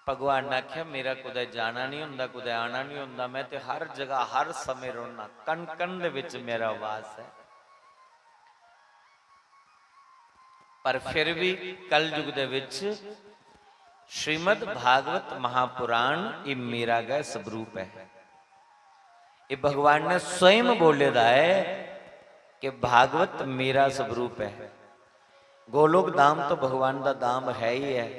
भगवान ने आख्या मेरा कुदै जाना नहीं हुंदा, कुदै आना नहीं हुंदा, मैं तो हर जगह हर समय रोना, कण कण दे विच मेरा वास है। पर फिर भी कल युग दे विच श्रीमद भागवत महापुराण ये मेरा गै स्वरूप है। ये भगवान ने स्वयं बोले दा है कि भागवत मेरा स्वरूप है। गोलोक धाम तो भगवान का धाम है ही है।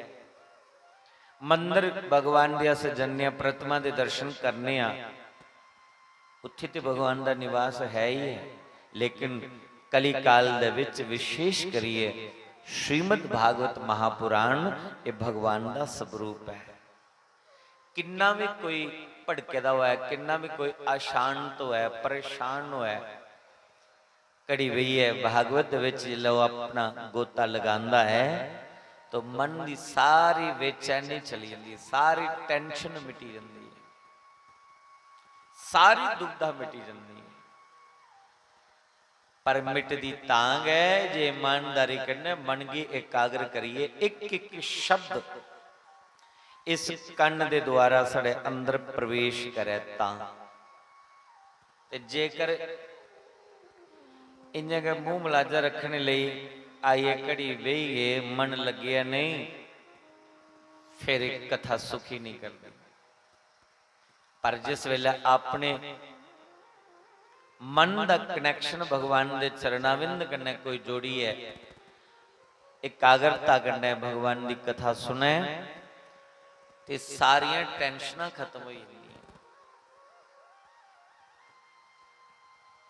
मंदिर भगवान दिया सजन्या प्रतिमा के दर्शन करने उत्थे ते भगवान का निवास है ही है, लेकिन कली काल दे विच विशेष करिए श्रीमद भागवत महापुराण ये भगवान का स्वरूप है। किन्ना भी कोई भड़के दा होया, किन्ना भी कोई अशांत होया, परेशान होया, कड़ी वही है भागवत विच लो अपना गोता लगांदा है तो मन की सारी बेचैनी चली जाती है, सारी टेंशन मिटी जाती है, सारी दुविधा मिटी जाती है। पर मिटदी तांग है जे ईमानदारी करने मन की एकाग्र करिए, एक एक शब्द इस कन्न दे द्वारा साढ़े अंदर प्रवेश करे तां ते जेकर इन जगह मुंह मलाजा रखने लई आइए घड़ी बही गए मन लगे नहीं फिर एक कथा सुखी नहीं करती। पर जिस वेले अपने मन का कनैक्शन भगवान के चरणाविंद कन्ने कोई जोड़ी है, एकाग्रता कन्ने भगवान की कथा सुने ते सारियां टेंशनां खत्म हो जांदियां।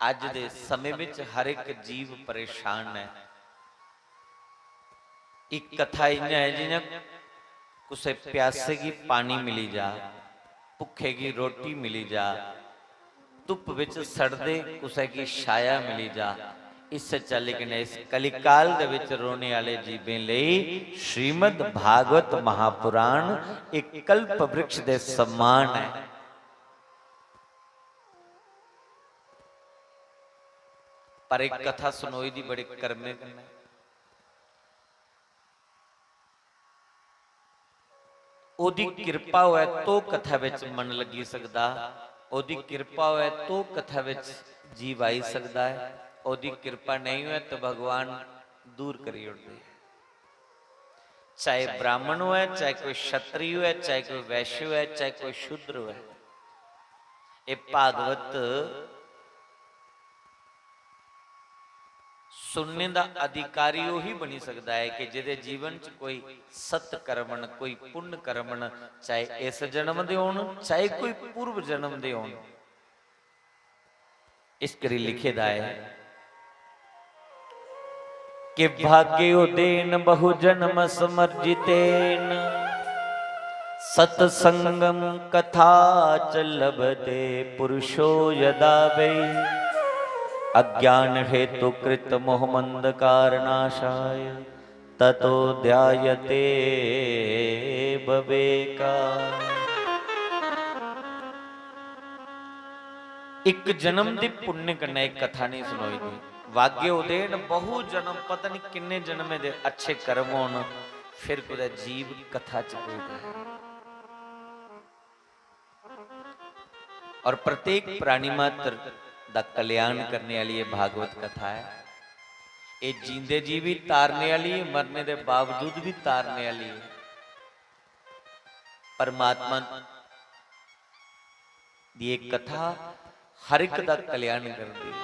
अज दे समय विच हर एक जीव परेशान है। एक कथा इं है जिन्हें कुछ प्यासे की पानी मिली जा, भुखे की रोटी मिली जा, धुप विच सड़दे कुसे की छाया मिली जा। इस चल के इस कलिकाल दे विच रोने वाले जीवें लई श्रीमद भागवत महापुराण एक कल्प वृक्ष दे समान है। पर एक कथा सुनोई दी बड़ी करमे कन्ने ओदी कृपा होए तो कथा विच मन लगी सकदा, ओदी कृपा होए तो कथा विच जीव आई सकदा है। ओदी कृपा नहीं होए तो भगवान दूर करी उड़दे। चाहे ब्राह्मण हो, चाहे कोई क्षत्रिय हो, चाहे कोई वैश्य हो, चाहे कोई शूद्र हो, ये भागवत सुनने का अधिकारी ही बनी सकता है कि जिहदे जीवन च कोई सत्कर्मण, कोई पुण्य कर्मण, चाहे इस जन्म दे होण, चाहे कोई पूर्व जन्म दे होण। इस करी लिखे दा है कि भाग्य उदेन बहु जन्म समर्जितेन सत्संगम कथा चलबते पुरुषो यदा वे अज्ञान हेतु कृत मोहमंद कारणाशाय ततो ध्यायते बवेका। एक जन्म दी पुण्य कन्ने एक कथा नहीं सुनाई दी। वाग्य उदेन बहु जन्म, पता नहीं किन्ने जन्म दे अच्छे कर्म होन फिर कुछ जीव कथा च पहुंचता है। और प्रत्येक प्राणी मात्र दा कल्याण करने वाली ये भागवत कथा है। ये जींदे जी भी तारने वाली है, मरने के बावजूद भी तारने वाली है। परमात्मा दी एक कथा हर एक दा कल्याण करती है।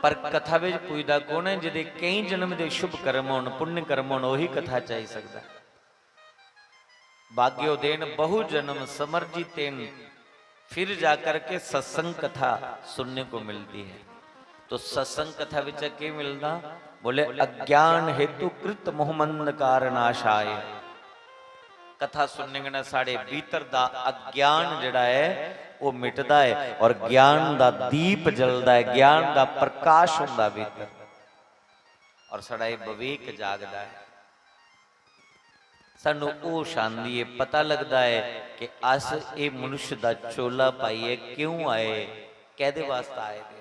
पर कथा में पुछदा कौन है? जिहदे कई जन्म के शुभ कर्म होण, पुण्य कर्म होण, वही कथा चाह सकता। भाग्यो देन बहु जन्म समर्जितेन, फिर जाकर के सत्संग कथा सुनने को मिलती है। तो सत्संग कथा विच क्या मिलता? बोले अज्ञान हेतु कृत मोहमंद कारणाशाय। कथा सुनने के साढ़े भीतर दा अज्ञान जिहड़ा है वो मिटदा है और ज्ञान दा दीप जलदा है, ज्ञान दा प्रकाश हुंदा भीतर और साड़ा ये विवेक जागदा है। सानू ओ शांति है, पता लगता है कि अस ये मनुष्य दा चोला पाइए क्यों आए, कहदे वास्ते आए थे।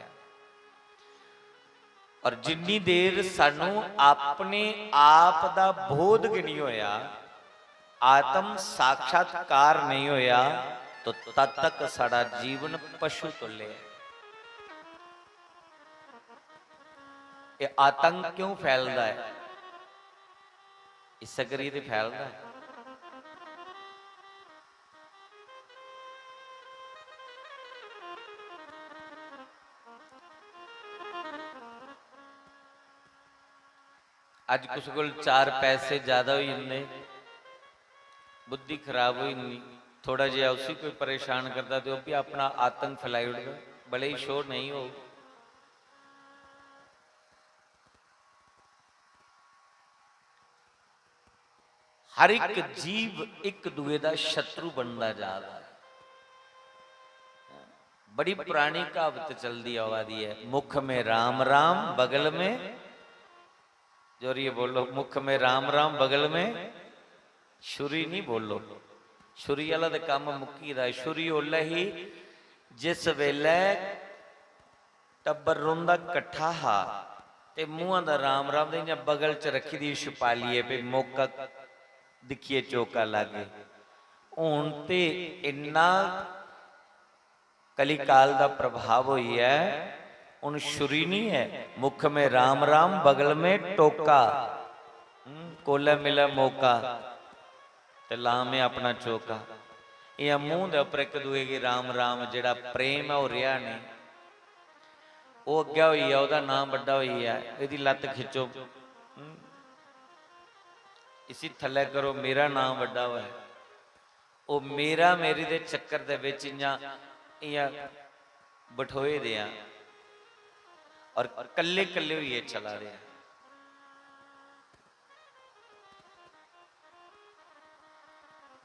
और जिन्नी देर सानू अपने आप दा बोध नहीं होया, आत्म साक्षात्कार नहीं होया, तो तद तक साड़ा जीवन पशु तुल्य है। ये आतंक क्यों फैलता है? इस करिए तो फैलता है। अज कुछ को 4 पैसे ज्यादा हो जाते, बुद्धि खराब हो जाती, थोड़ा जिहा उसी कोई परेशान करता तो भी अपना आतंक फैलाई उठता, भले ही शोर नहीं हो। हर एक जीव एक दूए का शत्रु बनता जा रहा है। बड़ी पुरानी कहावत चलती आवादी है, मुख में राम राम बगल में, जोरिए बोलो, मुख में राम राम बगल में छुरी नहीं बोलो। छुरी वाला तो काम मुक्की दा, छुरी ओला ही जिस वेले टब्बर रोंदा कट्ठा हा ते मुंह दा राम राम दे बगल च रखी दी छुपालीए पे मौका दिखिए चौका लागे। हुण ते इन्ना कली काल दा प्रभाव हुई है, उन छुरी नहीं है, मुख में राम राम बगल में टोका, कोला मिला मौका ते लामे अपना चौका। या मुंह दे उपर एक दूए की राम राम, जेड़ा प्रेम है वो रिहा नहीं, वो अग्या हुई है, ओदा नाम बड़ा हुई है, इहदी लत खिंचो, इसी थले करो, मेरा नाम बड़ा हुआ है। वो मेरा मेरी दे चक्कर दे विच इयां बठोए दिया और कल्ले कल्ले हुई चला रहा।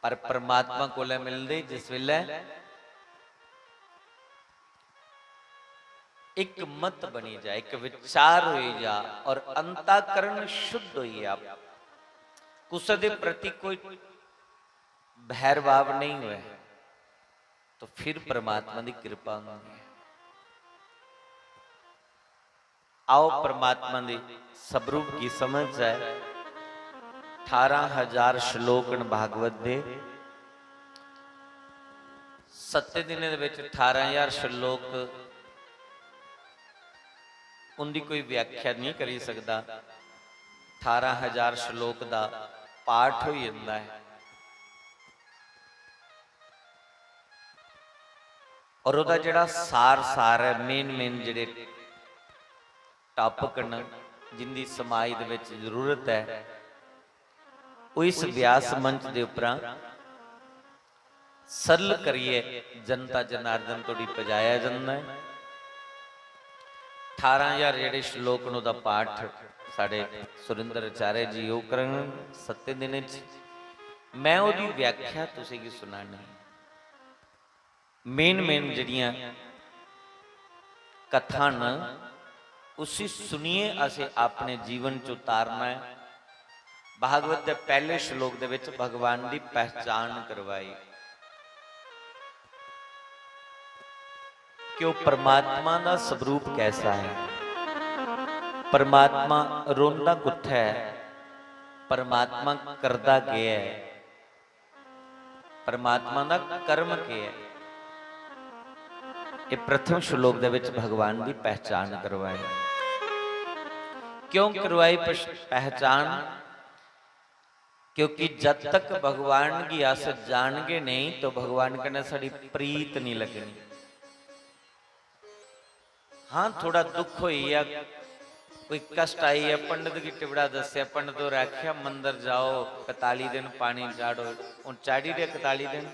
पर परमात्मा को मिलते जिस वेले एक मत बनी जाए, एक विचार हो जा और अंतःकरण शुद्ध हो, कुछ दे प्रति कोई भैरभाव नहीं हुआ, तो फिर परमात्मा की कृपा होगी। आओ परमात्मा की स्वरूप की समझ जाए। 18,000 श्लोक भागवत दे, 7 दिनों के विच 18,000 श्लोक उनकी कोई व्याख्या नहीं करी सकता। 18,000 श्लोक का पाठ हो जाता है और वह जिहड़ा सार सार है, मेन जिहड़े टॉपिक न जिंदी समाज दे विच जरूरत है, वो इस व्यास मंच के उपरा सरल करिए जनता जनार्दन तोड़ी पजाया जाता है। 18,000 जेडे श्लोक दा पाठ साडे सुरिंदर आचार्य जी वो करन 7 दिन। मैं ओदी व्याख्या तुसीं की सुनानी, मेन जड़ियां कथा न उसी सुनिए, असे अपने जीवन च उतारना है। भागवत के पहले श्लोक दे विच भगवान की पहचान करवाई कि वह परमात्मा का स्वरूप कैसा है। परमात्मा रोंदा कुत्था है, परमात्मा करदा क्या है, परमात्मा का कर्म क्या है। ये प्रथम श्लोक दे विच भगवान की पहचान करवाई। क्यों करवाई पहचान? क्योंकि जब तक भगवान की अस जानेंगे नहीं तो भगवान कने साड़ी प्रीत नहीं लगनी। हाँ, थोड़ा दुख हुई है, कोई कष्ट आई है, पंडित की टिबड़ा दसिया, पंडित तो आख्या मंदिर जाओ 41 दिन पानी चाड़ो, हूँ चाड़ी दे 41 दिन,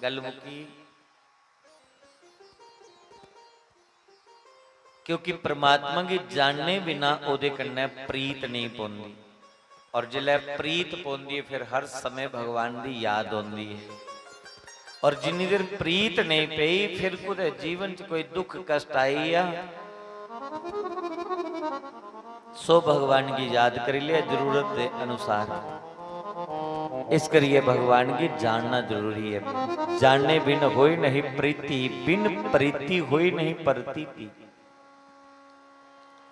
गल मुकी। क्योंकि परमात्मा की जानने बिना ओदे कन्ने प्रीत नहीं पौंदी, और जिले प्रीत पौंदी फिर हर समय भगवान की याद आती है। और जिन्नी देर प्रीत नहीं पई फिर कुछ जीवन च कोई दुख कष्ट आई आ सो भगवान की याद कर लिया जरूरत के अनुसार। इस करिए भगवान की जानना जरूरी है। जानने बिन होई नहीं प्रीति, बिन प्रीति होई नहीं प्रतीति।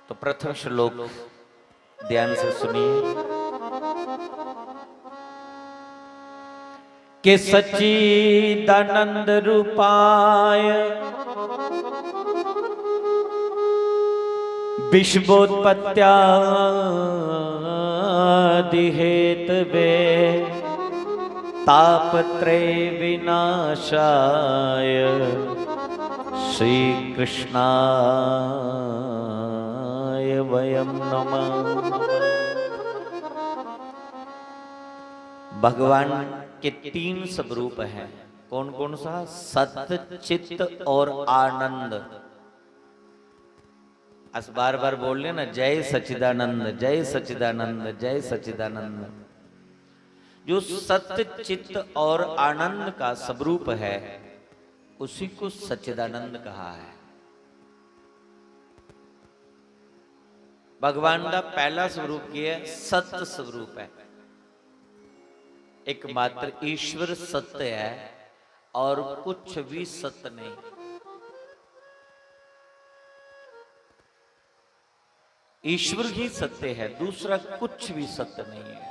तो प्रथम श्लोक ध्यान से सुनिए कि सच्चिदानंद रूपाय विश्वोत्पत्त्यादि हेतवे तापत्रय विनाशाय श्री कृष्णाय वयम नमः। भगवान के 3 स्वरूप हैं। कौन कौन सा? सत्य, चित्त और आनंद। अस बार बार बोल रहे ना, जय सच्चिदानंद, जय सच्चिदानंद, जय सच्चिदानंद। जो सत्य, चित्त और आनंद का स्वरूप है उसी को सच्चिदानंद कहा है। भगवान का पहला स्वरूप क्या है? सत्य स्वरूप है। एकमात्र ईश्वर सत्य है और कुछ भी सत्य नहीं। ईश्वर ही सत्य है, दूसरा कुछ भी सत्य नहीं है।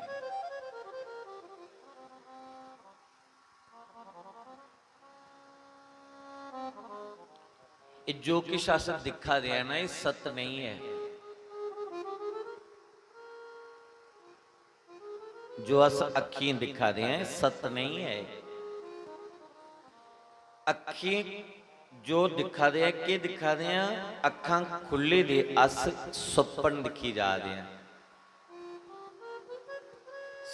जो कि शासन दिखा दिया ना, ये सत्य नहीं है। जो अस अखी दिखा दिया है सत्य नहीं है। अखी जो दिखा दिया के दिखा दिया, अखा खुले दे अस सुपन दिखी जा दिया,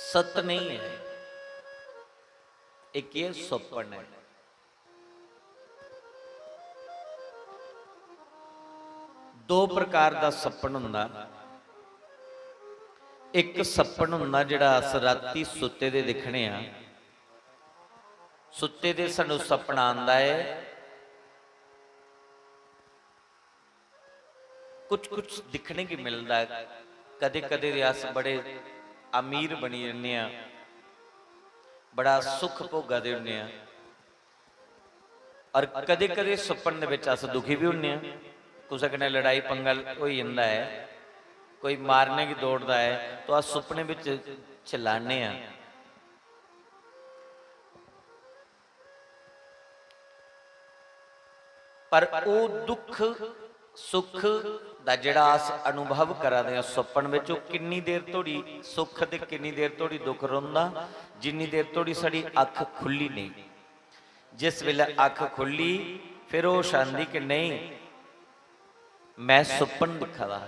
सत्य नहीं है। एक ये सुपन है। दो प्रकार का सपन हुंदा। एक सपन हुंदा जिहड़ा अस राती सुते दे दिखने आ। सुते दे सानू सपना आंदा है, कुछ कुछ दिखने की मिलता है। कदे कदे अस बड़े अमीर बनी रहने आ, बड़ा सुख भोगा दे हुंदे आ, और कदे कदे सुपन दे विच अस दुखी भी हुंदे आ। कुछ कने लड़ाई पंगा हो जाता है, कोई मारने की दौड़ता है, तो अस सुपने विच चिल्लाने आ। पर वो दुख सुख दा जिहड़ा अस अनुभव करादे सुपन विच, किन्नी देर तोड़ी सुख ते किन्नी देर तोड़ी दुख रहिंदा, जिन्नी देर तोड़ी साडी अख खुली नहीं। जिस वेले अख खुली फिर वो शांति कि नहीं मैं सुपन दिखा दा।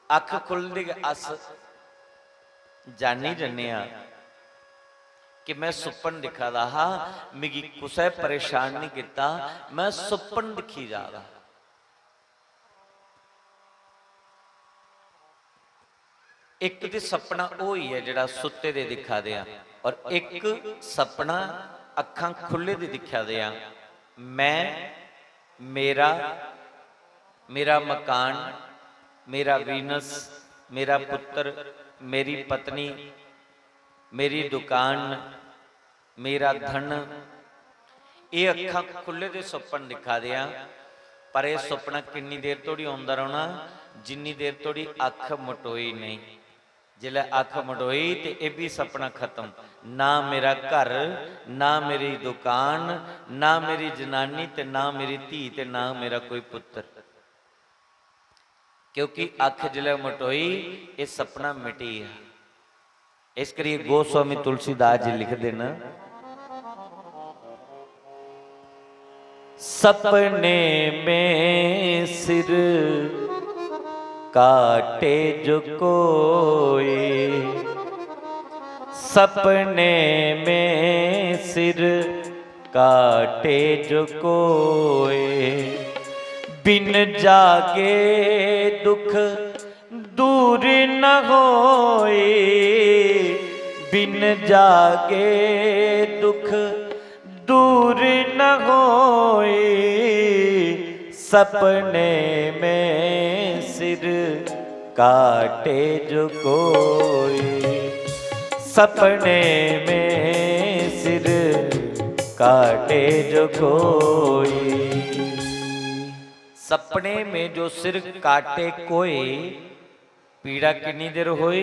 अख खुलदी अस जानी जन्ने आ कि मैं सुपन दिखा दा हा, मिगी कुसै परेशान नहीं किता, मैं सुपन दिखी जा रहा। एक तो सपना वो ही है जिहड़ा सुते दे दिखा दिया, और एक सपना अखां खुले दे दिखा दिया। मैं मेरा मेरा मकान, मेरा वीनस, मेरा पुत्र, मेरी पत्नी, मेरी दुकान, मेरा धन, ये अखां खुले दे सुपन दिखा दिया। पर यह सुपना किन्नी देर तोड़ी आउंदा रहना, जिन्नी देर तोड़ी अख मटोई नहीं। जिले अख मटोई तो यह भी सपना खत्म। ना मेरा घर, ना मेरी दुकान, ना मेरी जनानी, ते ना मेरी धी, ते ना मेरा कोई पुत्र। क्योंकि अख जिले मटोई ये सपना मिटी है। इस करिए गोस्वामी तुलसीदास जी लिख देना, सपने में सिर काटे जो कोई, सपने में सिर काटे जो कोई, बिन जागे दुख दूर न होए, बिन जागे दुख दूर न होए, सपने में सिर काटे जो कोई, सपने में सिर काटे जो कोई। सपने में जो सिर काटे कोई, पीड़ा कितनी देर होई?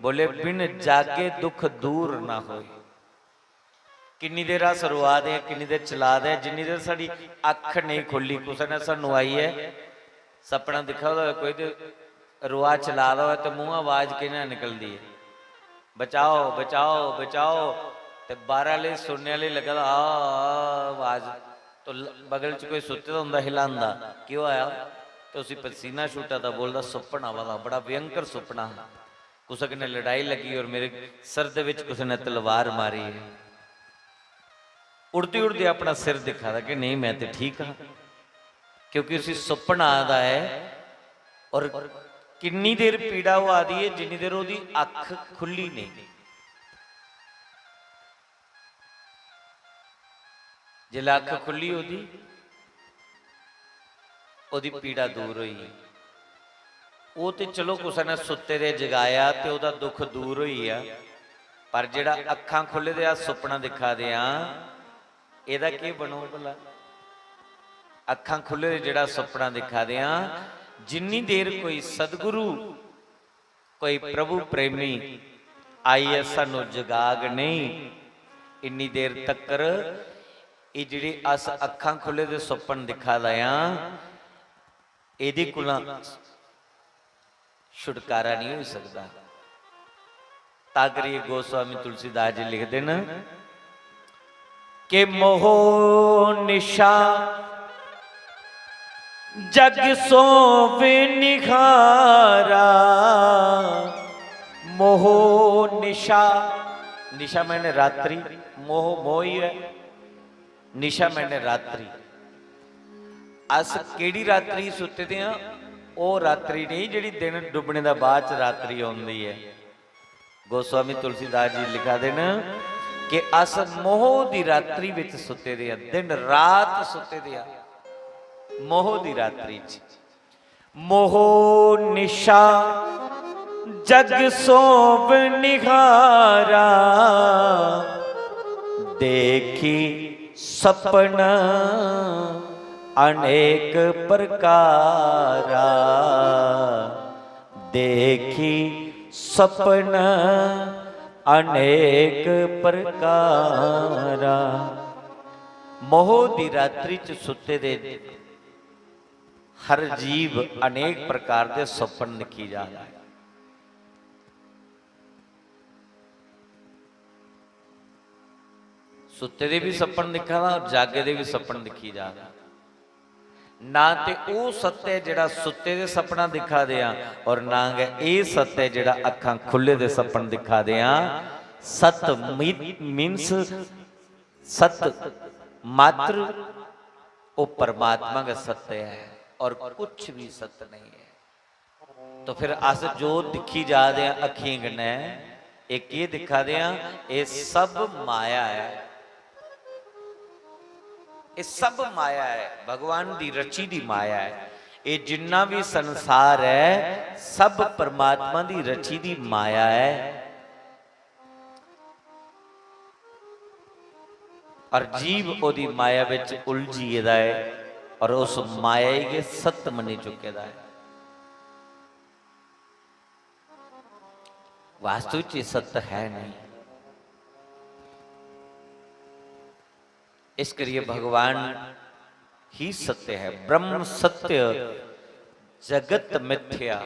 बोले बिन जागे दुख दूर ना होई। कितनी देर अस रुआ दे, कितनी देर चला दे, जिन्नी देर साड़ी अख नहीं खुली, किसी ने सानू आई है सपना दिखा हो कोई तो रुआ चला दो तो मुँह आवाज किने निकलती है, बचाओ बचाओ बचाओ, तो 12 ले सुनने वाले लगा आवाज, तो बगल च कोई सुते तो होंदा हिलांदा, क्यों आया तो उसी पसीना छूटा था, बोलता सुपना वाला बड़ा भयंकर सुपना, कुछ ने लड़ाई लगी और मेरे सर दे विच कुछ ने तलवार मारी है। उड़ती उड़ती अपना सिर दिखा था कि नहीं मैं तो ठीक हाँ, क्योंकि उसी सुपना आता है। और किन्नी देर पीड़ा वो आती है जिन्नी देर ओदी अख खुली नहीं। जिल्ले अख खुली ओदी पीड़ा दूर हुई। वो तो चलो किसी ने सुते दे जगाया तो वह दुख दूर हुई आ, पर जिहड़ा अखां खुले दे सुपना दिखा दिया एदा की बनू भला। अखां खुले जिहड़ा सुपना दिखा दिया, जिन्नी देर कोई सतगुरु कोई प्रभु प्रेमी आई है सानू जगाग नहीं, इन्नी देर तकर ये जिहड़ी अस अखां खुले दे सुपन दिखा दिया इहदे कोलों छुटकारा नहीं हो सकता। ताकरी गोस्वामी तुलसीदास जी लिखते हैं कि मोह निशा जग सोवे निखारा। मोह निशा, निशा मैंने रात्रि, मोह मोह ही है, निशा मैंने रात्रि। अस केड़ी रात्रि सुते दे हां, वो रात्रि नहीं जिहड़ी दिन डुबने दा बाद रात्रि आउंदी है। गोस्वामी तुलसीदास जी लिखा देन कि अस मोह दी रात्रि विच सुते दे हां, दिन रात सुते दे हां मोह दी रात्रि च। मोह निशा जग सोव निहारा, देखी सपना अनेक प्रकारा। देखी सपना अनेक प्रकारा। मोह दी रात्रि च सुते दे हर जीव अनेक प्रकार के सपन लिखी जा रहा है। सुते दे भी सपन दिखा और जागे दे भी सपन दिखी जा रहा। ना ते वो सत्य जिहड़ा सुते दे सपना दिखा दिया और ना ये सत्य जिहड़ा अखां खुले दे सपन दिखा दिया। सत मीन्स सत मात्र वो परमात्मा का सत्य है और कुछ भी सत्य नहीं है। तो फिर अस जो दिखी जा रहे अखियां कन्ने एक ये दिखा दिया, ये सब माया है, ये सब माया है, भगवान दी रची दी माया है। ये जिन्ना भी संसार है सब परमात्मा दी रची दी माया है। और जीव ओदी माया विच उलझी दा है और उस माया के सत्य मनी चुके दा है। वास्तविक सत्य है नहीं। इस करिए भगवान ही सत्य है। ब्रह्म सत्य जगत मिथ्या।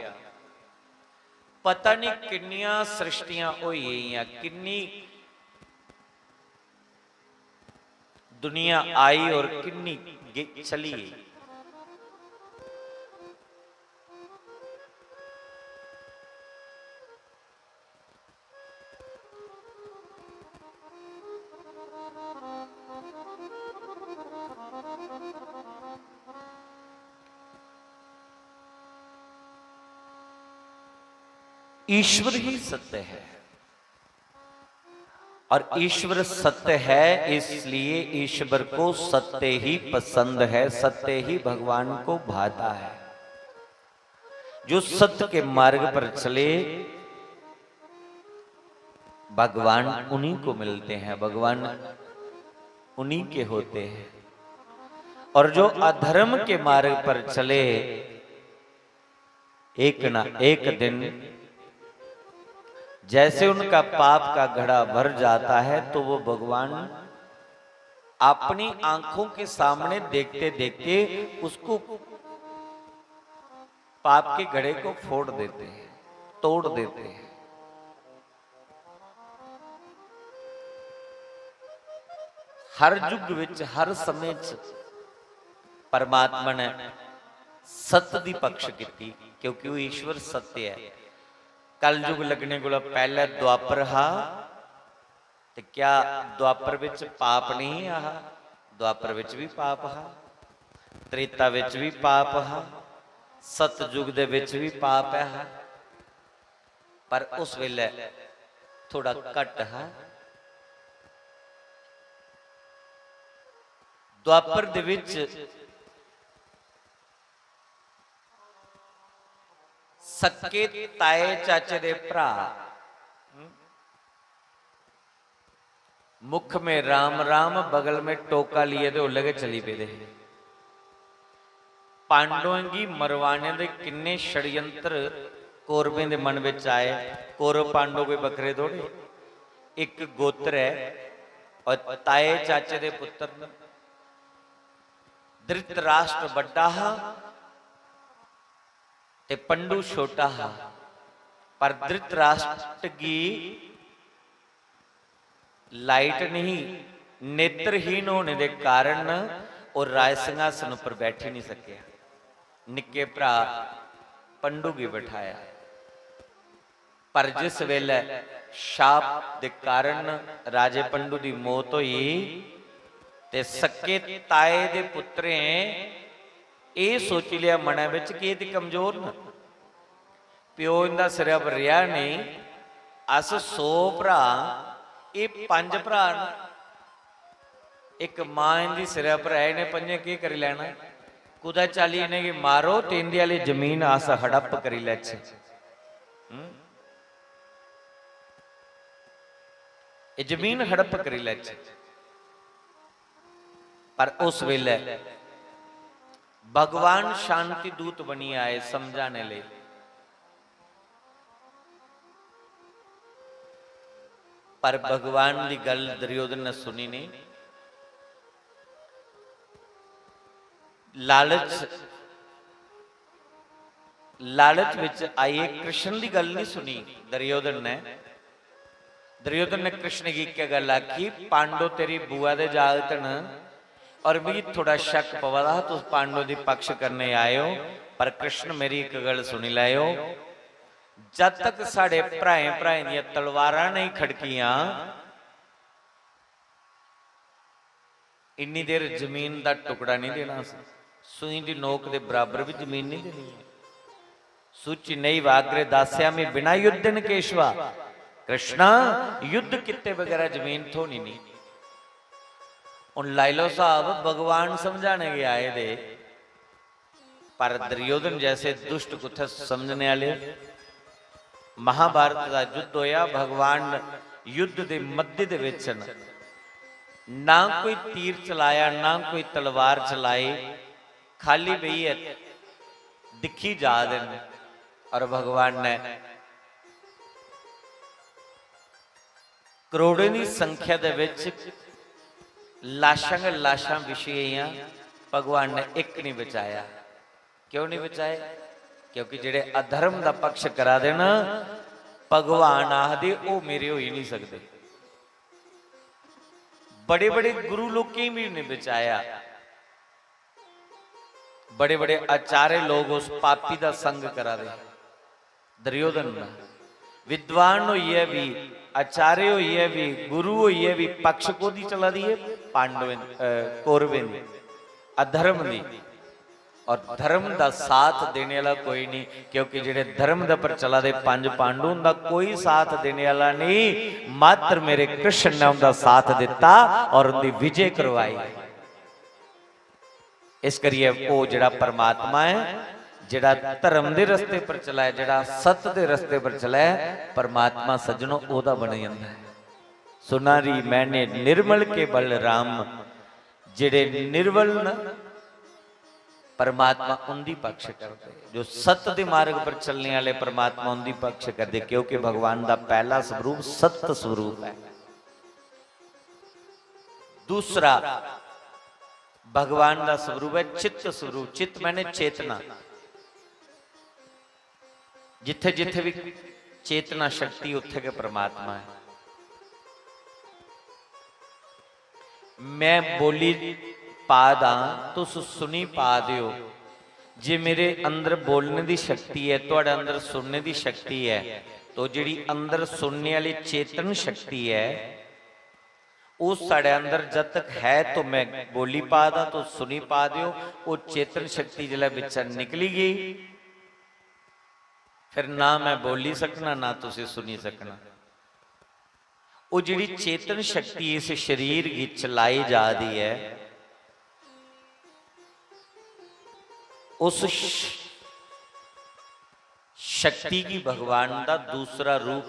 पता नहीं किन्नियां सृष्टियां होई हैं, किन्नी दुनिया आई और किन्नी चली। ईश्वर ही सत्य है और ईश्वर सत्य है, इसलिए ईश्वर को सत्य ही पसंद है, सत्य ही भगवान को भाता है। जो सत्य के मार्ग पर चले भगवान उन्हीं को मिलते हैं, भगवान उन्हीं के होते हैं। और जो अधर्म के मार्ग पर चले एक ना एक दिन जैसे उनका पाप का घड़ा भर जाता है तो वो भगवान अपनी आंखों के सामने देखते देखते उसको पाप के घड़े को फोड़ देते हैं, तोड़ देते हैं। हर युग विच हर समय परमात्मा ने सत्य दी पक्ष की, क्योंकि वो ईश्वर सत्य है। कल युग लगने को पहले द्वापर हा, तो क्या द्वापर विच पाप नहीं आ? द्वापर विच भी पाप हा, त्रेता विच भी पाप हा, सतयुग दे विच भी पाप है, पर उस वेले थोड़ा घट है। द्वापर दे विच सक्के ताए चाचे दे भरा, मुख में राम राम बगल में टोका लिए दे लगे चली पे दे। पांडवों की मरवाने दे किन्ने षड्यंत्र कौरवें दे मन विच आए। कौरव पांडव कोई बखरे थोड़े, एक गोत्र है और ताए चाचे दे पुत्र ने। धृतराष्ट्र बड़ा हा ते पंडू छोटा हा, पर धृतराष्ट्र की लाइट नहीं, नेत्रहीन होने के कारण और राज सिंहासन पर बैठ ही नहीं सकिया। निके भरा पंडू की बिठाया, पर जिस वेले शाप के कारण राजे पंडू की मौत हुई ते सक्के ताए दे पुत्रे ये सोच लिया मन विच कि ये कमजोर न, प्यो इनका सिर पर रिहा नहीं, अस 100 भरा ये 5 भरा, एक मां इनकी सिर पर है, इन्हें पंजे की करी लेना, कुदा चाली इन्हें कि मारो तो इंदी वाली जमीन अस हड़प करी लै। ये जमीन हड़प करी लै। पर उस वेले भगवान शांति दूत बनी आए समझाने ले। पर भगवान की गल दुर्योधन ने सुनी नहीं। लालच विच आइए कृष्ण की गल नहीं सुनी दुर्योधन ने। दुर्योधन ने कृष्ण की क्या गल आखी, पांडव तेरी बुआ दे जागत न और भी थोड़ा शक पवा तो पांडव की पक्ष करने आयो, पर कृष्ण मेरी एक गल सुनी लायो, जब तक साढ़े भराए भराए दी तलवारां नहीं खड़कियां इन्नी देर जमीन का टुकड़ा नहीं देना। सूई की नोक के बराबर भी जमीन नहीं देनी। सूची नहीं वागरे दास्या में बिना युद्ध केशवा, कृष्णा युद्ध किते वगैरह जमीन थोनी नहीं। उन लाइलो साहब भगवान समझाने के आए दे, पर दुर्योधन जैसे दुष्ट कुछ समझने वाले। महाभारत का युद्ध होया, भगवान युद्ध के मध्य दे विच ना कोई तीर चलाया ना कोई तलवार चलाई, खाली बही है दिखी जा देन। और भगवान ने करोड़ों की संख्या दे विच लाशां लाशां विछाईयां, भगवान ने एक नहीं बचाया। क्यों नहीं बचाया? क्योंकि जेड़े अधर्म का पक्ष करा देना भगवान आखदे ओ मेरे हो ही नहीं सकते। बड़े बड़े गुरु लोग भी नहीं बचाया। बड़े बड़े आचार्य लोग उस पापी का संग करा दे। दुर्योधन विद्वान होइए भी, आचार्य होइए भी, गुरु होइए भी, पक्ष को दी चला दिए पांडव कौरवें दी, अधर्म दी। और धर्म का साथ देने वाला कोई नहीं, क्योंकि जेड़े धर्म दा पर चला दे 5 पांडु उनका कोई साथ देने वाला नहीं, मात्र मेरे कृष्ण ने उनका साथ दिता और उनकी विजय करवाई। इस करिए वो जेड़ा परमात्मा है, जेड़ा धर्म के रस्ते पर चला है, जेड़ा सत्य के रस्ते पर चला है, परमात्मा सज्जनों ओदा बन जाता है। सुनारी मैंने निर्मल के बल राम, जेड़े निर्मल परमात्मा उनकी पक्ष करते, जो सत्य के मार्ग पर चलने वाले परमात्मा उनकी पक्ष करते, क्योंकि भगवान का पहला स्वरूप सत्य स्वरूप है। दूसरा भगवान का स्वरूप है चित्त स्वरूप। चित्त मैंने चेतना, जिथे जिथे भी चेतना शक्ति उत्थे के परमात्मा है। मैं बोली पा दा तो सुनी पा दियो। जे मेरे अंदर बोलने की शक्ति है, तुहाडे अंदर सुनने की शक्ति है, तो जिहड़ी अंदर सुनने वाली चेतन शक्ति है वो साढ़े अंदर जब तक है तो मैं बोली पा दा तो सुनी पा दियो। वो चेतन शक्ति जिला बिचा निकली गई, फिर ना मैं बोली सकना ना तुसी सुनी सकना। वो जिहड़ी चेतन शक्ति इस शरीर की चलाई जा रही है, उस शक्ति की भगवान का दूसरा रूप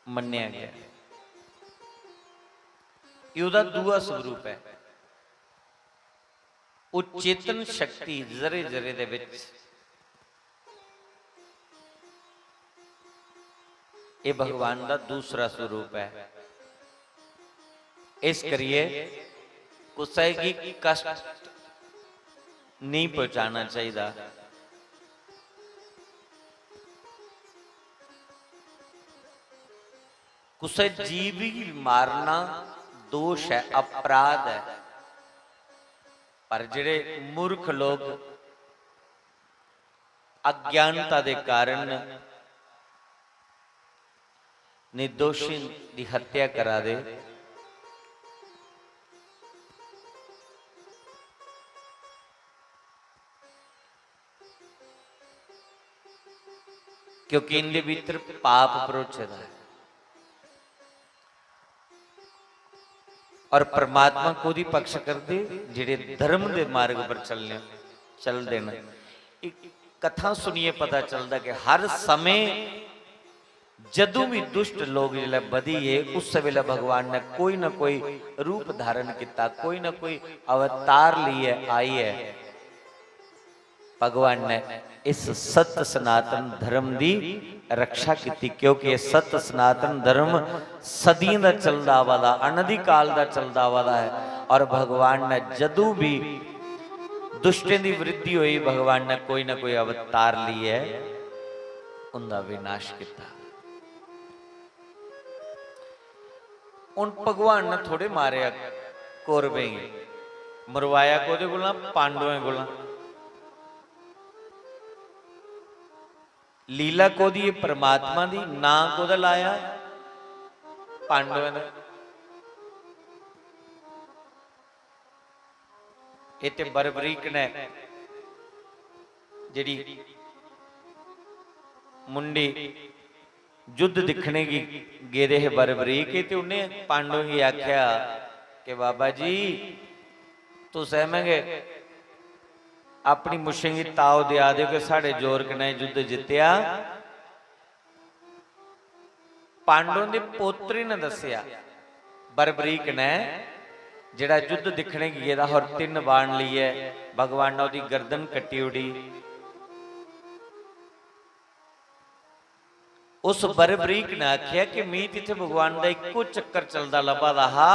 मन्निया गया। युदा दूआ स्वरूप है। वो चेतन शक्ति जरे जरे दे विच ये भगवान का दूसरा स्वरूप है। इस करिए कुछ की कष्ट नहीं पहुंचाना चाहिए। कुछ जीव ही मारना दोष है, अपराध है। पर जिहड़े मूर्ख लोग अज्ञानता के कारण निर्दोषी की हत्या करा दे, क्योंकि इनके भीतर पाप परोचदा है और परमात्मा को दी पक्ष कर दे जिहड़े धर्म के मार्ग पर चल देना। एक कथा सुनिए पता चलता कि हर समय जदों भी दुष्ट लोग जिहड़े बधीए उस वेले भगवान ने कोई ना कोई रूप धारण किया, कोई ना कोई अवतार लिए आई है। भगवान ने इस सत्य सनातन धर्म की रक्षा की, क्योंकि यह सत्य सनातन धर्म सदियों का चलता वाला अनधि काल का चलता वाला है। और भगवान ने जदों भी दुष्टों की वृद्धि हुई, भगवान ने कोई ना कोई अवतार लिए उनका विनाश किया। उन भगवान ने थोड़े मारे कौरवें, मरवाया कोदे कोला, पांडवें कोला। लीला को दी परमात्मा दी, ना को दा लाया पांडवें ने। इते बरबरीक ने जिहड़ी मुंडी युद्ध दिखने की गेदे है बरबरीक, तो उन्हें पांडवों की आख्या कि बाबा जी तू सहमेंगे अपनी मुशंगी ताव दिया दे कि साढ़े जोर कने युद्ध जितया। पांडवों के पोतरी ने दसिया बरबरीक ने जिहड़ा युद्ध दिखने की गेदा और 3 बाण लिए, भगवान ने उसकी गर्दन कट्टी उड़ी। उस बरबरीक ने आख्या कि मीत इत्थे भगवान का एको चक्कर चलता लभा रहा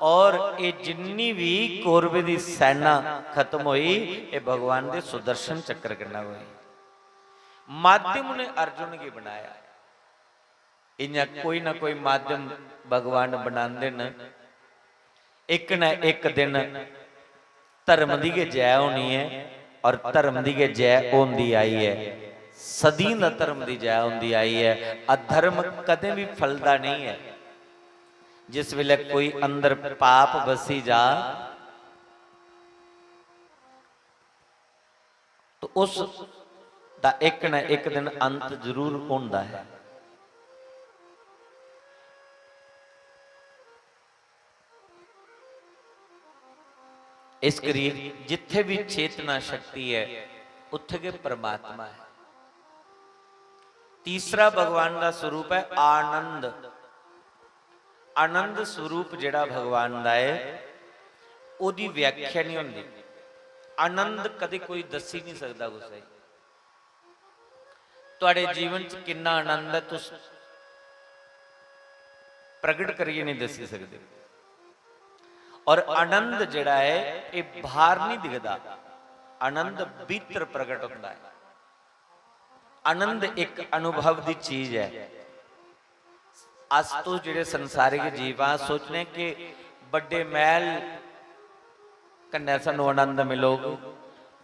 और ये जिन्नी भी कौरवे की सेना खत्म हुई, ये भगवान के सुदर्शन चक्कर कन्ना हुई। माध्यम ने अर्जुन की बनाया। इन्हें कोई ना कोई माध्यम भगवान बनाते न। एक न एक दिन धर्म की जय होनी है और धर्म की जय होंदी आई है। सदी का धर्म की जय होंदी आई है। अधर्म कदे भी फलदा नहीं है। जिस वेले कोई अंदर पाप बसी जा तो उस दा एक न एक दिन अंत जरूर होंदा है। इस करिए जिथे भी चेतना शक्ति है उत्थे के परमात्मा है। तीसरा भगवान का स्वरूप है आनंद। आनंद स्वरूप जिहड़ा भगवान का है ओदी व्याख्या नहीं होंदी। आनंद कदे कोई दसी नहीं सकता। गुस्सा तुहाडे जीवन च कितना आनंद है तुस प्रगट करिए नहीं दसी सकते। और आनंद जिहड़ा है ये बाहर नहीं दिखता। आनंद भीतर प्रगट होता है। आनंद एक अनुभव की चीज है। अस तो जिहड़े संसारिक जीव आ सोचने कि बड़े महल कन्या सानू आनंद मिलोग,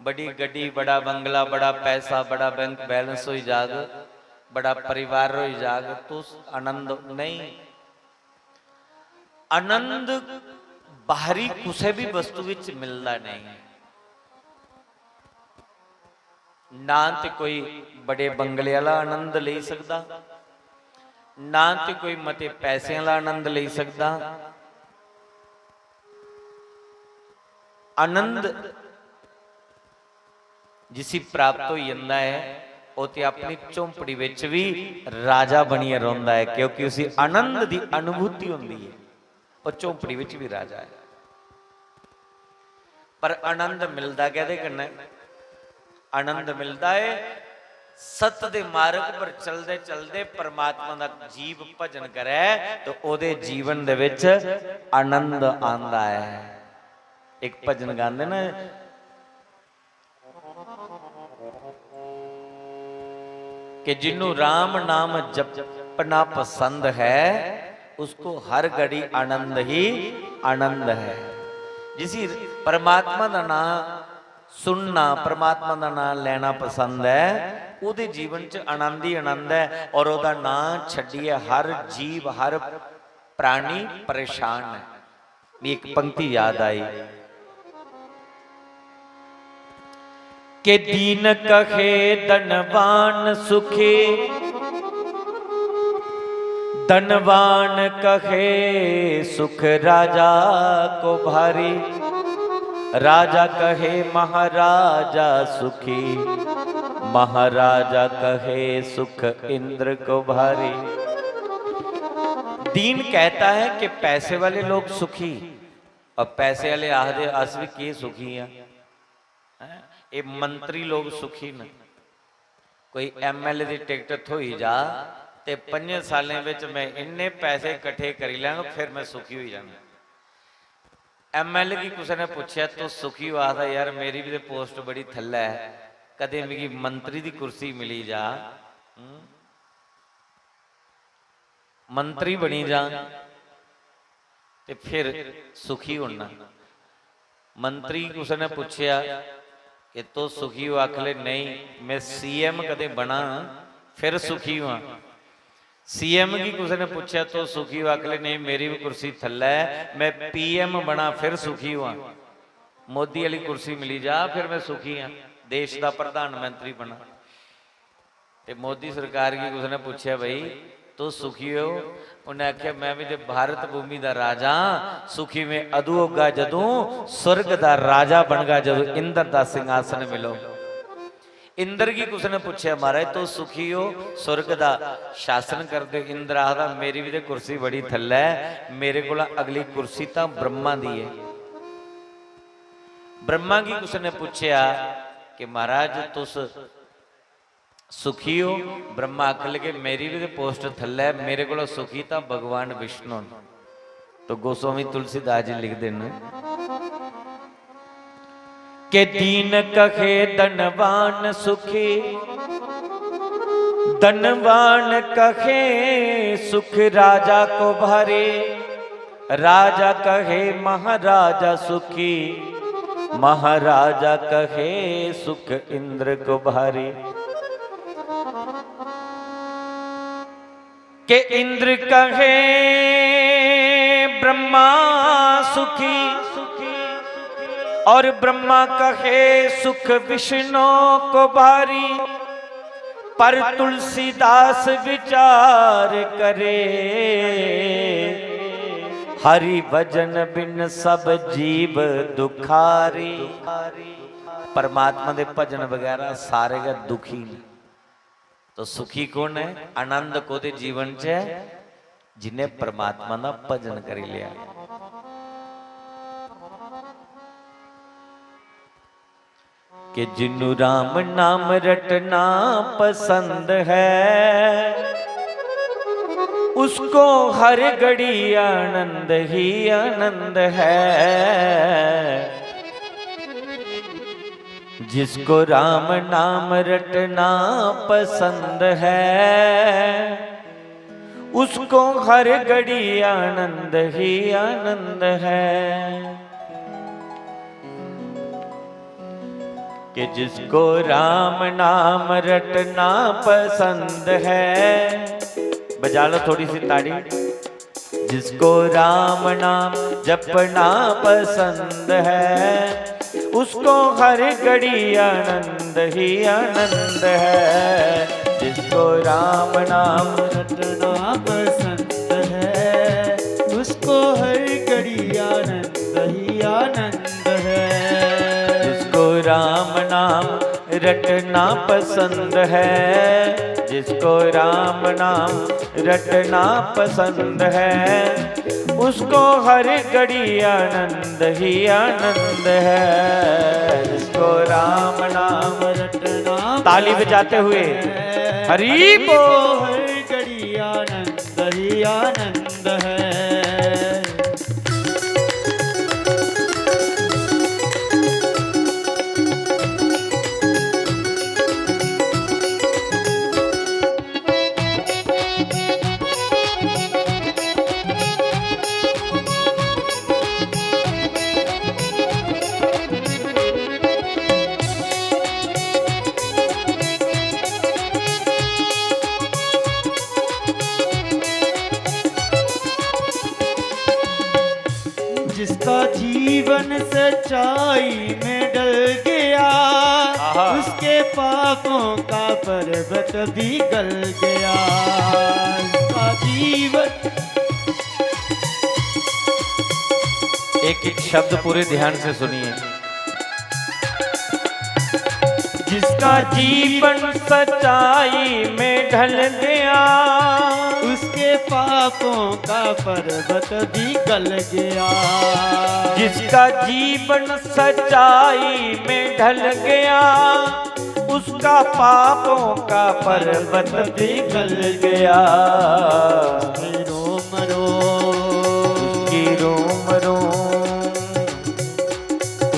बड़ी गड्डी, बड़ा बंगला, बड़ा पैसा, बड़ा बैंक बैलेंस हो जाग, बड़ा परिवार हो जाग तो आनंद नहीं। आनंद बाहरी किसी भी वस्तु विच मिलता नहीं। ना तो कोई बड़े बंगले वाला आनंद ले सकता, ना तो कोई मते पैसे वाला आनंद ले सकता। आनंद जिसी प्राप्त हो जाता है वो तो अपनी झोंपड़ी विच भी राजा बनिए रोंदा है, क्योंकि उसी आनंद की अनुभूति होंदी है। और झोंपड़ी विच भी राजा है, पर आनंद मिलता कहदे कन्नै? आनंद मिलता है सत दे मार्ग पर चलते चलते परमात्मा दा जीव भजन करे तो ओदे जीवन दे विच आनंद आंदा है। एक भजन गांदे ना, कि जिन्हों राम नाम जपना पसंद है उसको हर घड़ी आनंद ही आनंद है। जिसी परमात्मा का नाम सुनना, परमात्मा का नाम लेना पसंद है, उहदे जीवन च आनंद ही आनंद है। और उहदा नाम छड्डिए हर जीव हर प्राणी परेशान है। भी एक पंक्ति याद आई कि दीन कहे धनवान सुखी, धनवान कहे सुख राजा को भारी, राजा कहे महाराजा सुखी, महाराजा कहे सुख इंद्र को भारी। दीन कहता है कि पैसे वाले लोग सुखी, और पैसे वाले आखदे अस भी की सुखी हैं। ये मंत्री लोग सुखी न। कोई MLA की टिकट थोई जा ते 5 सालों में मैं इन्ने पैसे इकट्ठे करी लैंगा फिर मैं सुखी हो जाना। MLA की किसी ने पूछा तो सुखी हुआ था, यार मेरी भी तो पोस्ट बड़ी थल्ला है, कदे मेरी मंत्री की कुर्सी मिली जा, मंत्री बनी जा ते फिर सुखी होना। मंत्री किसी ने पूछा कि तो सुखी हो, आखले नहीं मैं CM कदे बना फिर सुखी हुआ। CM की किसी ने पूछा तो सुखी हो, आखले नहीं मेरी भी कुर्सी थल्ला है, मैं PM बना फिर सुखी हुआ। मोदी वाली कुर्सी मिली जा फिर मैं सुखी हाँ, देश का प्रधानमंत्री बना। ते मोदी सरकार की किसी ने पूछा भाई तो सुखी हो, उन्हें आख्या मैं भी भारत भूमि का राजा, सुखी में अदू होगा जदों स्वर्ग का राजा बनगा जदों इंद्र का सिंहासन मिलो। इंद्र की किसी ने पूछा महाराज तो सुखी हो, स्वर्ग का शासन कर दे। इंद्र आखदा मेरी भी तो कुर्सी बड़ी थल्ला है, मेरे को अगली कुर्सी तो ब्रह्मा दी है। ब्रह्मा की किसी ने पूछा कि महाराज तुस सुखी हो? ब्रह्मा आख लगे मेरी भी तो पोस्ट थल्ला है, मेरे को सुखी था भगवान विष्णु। तो गोस्वामी तुलसीदास जी लिख देने के दीन कहे धनवान सुखी, धनवान कहे सुख राजा को भारी, राजा कहे महाराजा सुखी, महाराजा कहे सुख इंद्र को भारी। के इंद्र कहे ब्रह्मा सुखी, और ब्रह्मा कहे सुख विष्णु को भारी। पर तुलसीदास विचार करे, हरि भजन बिन सब जीव दुखारी। परमात्मा दे भजन वगैरह सारे का दुखी ने। तो सुखी कौन है? आनंद को दे जीवन च जिन्हें परमात्मा का भजन कर लिया। कि जिन्नू राम नाम रटना पसंद है, उसको हर घड़ी आनंद ही आनंद है। जिसको राम नाम रटना पसंद है, उसको हर घड़ी आनंद ही आनंद है। कि जिसको राम नाम रटना पसंद है, बजा लो थोड़ी सी ताड़ी। जिसको राम नाम जपना पसंद है, उसको हर घड़ी आनंद ही आनंद है। जिसको राम नाम रटना पसंद है, उसको हर घड़ी आनंद ही आनंद है। रटना पसंद है, जिसको राम नाम रटना पसंद है, उसको हर घड़ी आनंद ही आनंद है। जिसको राम नाम रटना, ताली बजाते हुए हरि बोल, हर घड़ी आनंद ही आनंद है। जिसका जीवन सच्चाई में डल गया, उसके पापों का पर्वत भी गल गया। उसका जीवन, एक एक शब्द पूरे ध्यान से सुनिए। जिसका जीवन सच्चाई में ढल गया, उसके पापों का पर्वत भी गल गया। जिसका जीवन सच्चाई में ढल गया, उसका पापों का पर्वत भी गल गया। रोम रोम उसकी रोम रोम,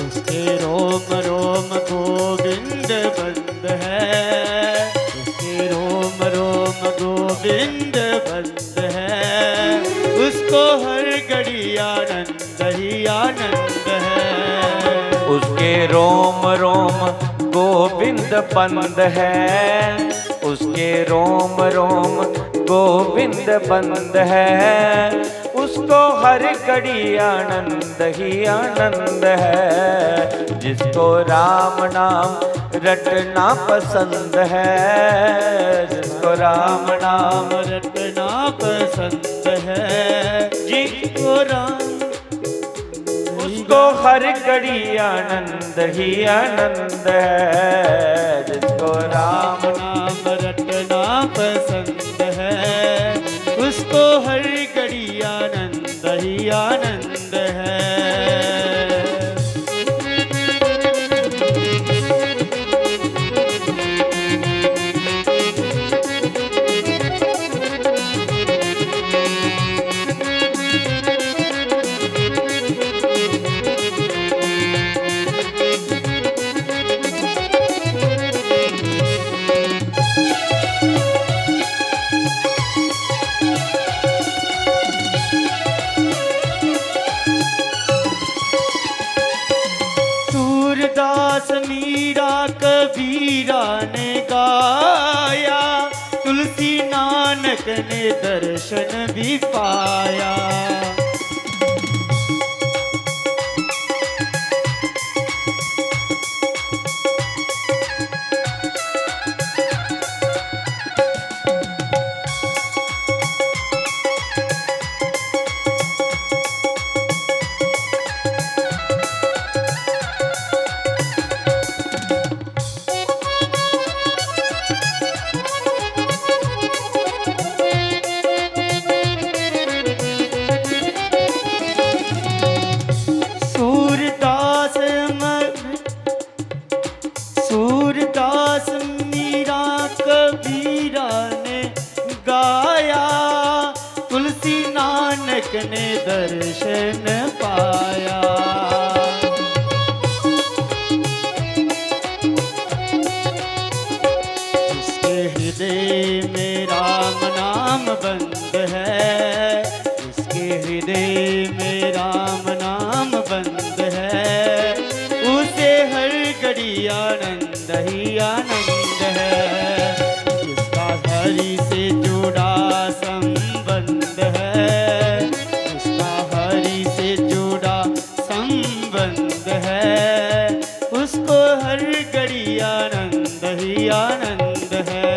उसके रोम रोम गोविंद बंद है। उसके रोम रोम गोविंद बंद है, उसको हर घड़ी आनंद ही आनंद है। उसके रोम रोम गोविंद बंद है, उसके रोम रोम गोविंद बंद है, उसको हर घड़ी आनंद ही आनंद है। जिसको राम नाम रटना पसंद है, जिसको राम नाम रटना पसंद है, जिसको राम उसको हर घड़ी आनंद ही आनंद है। जिसको राम नाम रटना पसंद है, उसको हर घड़ी आनंद ही आनंद है। सूरदास मीरा कबीरा ने गाया, तुलसी नानक ने दर्शन भी पाया। सूरदास मीरा कबीरा ने गाया, तुलसी नानक ने दर्शन पाया। जिसके हृदय में राम नाम बंद है, जिसके हृदय में राम नाम बंद है, उसे हर घड़ी आनंद ही आनंद है। जिसका हरि से जुड़ा संबंध है, जिसका हरि से जुड़ा संबंध है, उसको हर घड़ी आनंद ही आनंद है।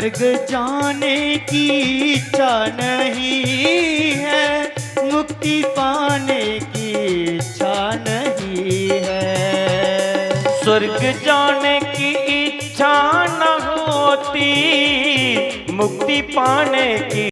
स्वर्ग जाने की इच्छा नहीं है, मुक्ति पाने की इच्छा नहीं है। स्वर्ग जाने की इच्छा न होती, मुक्ति पाने की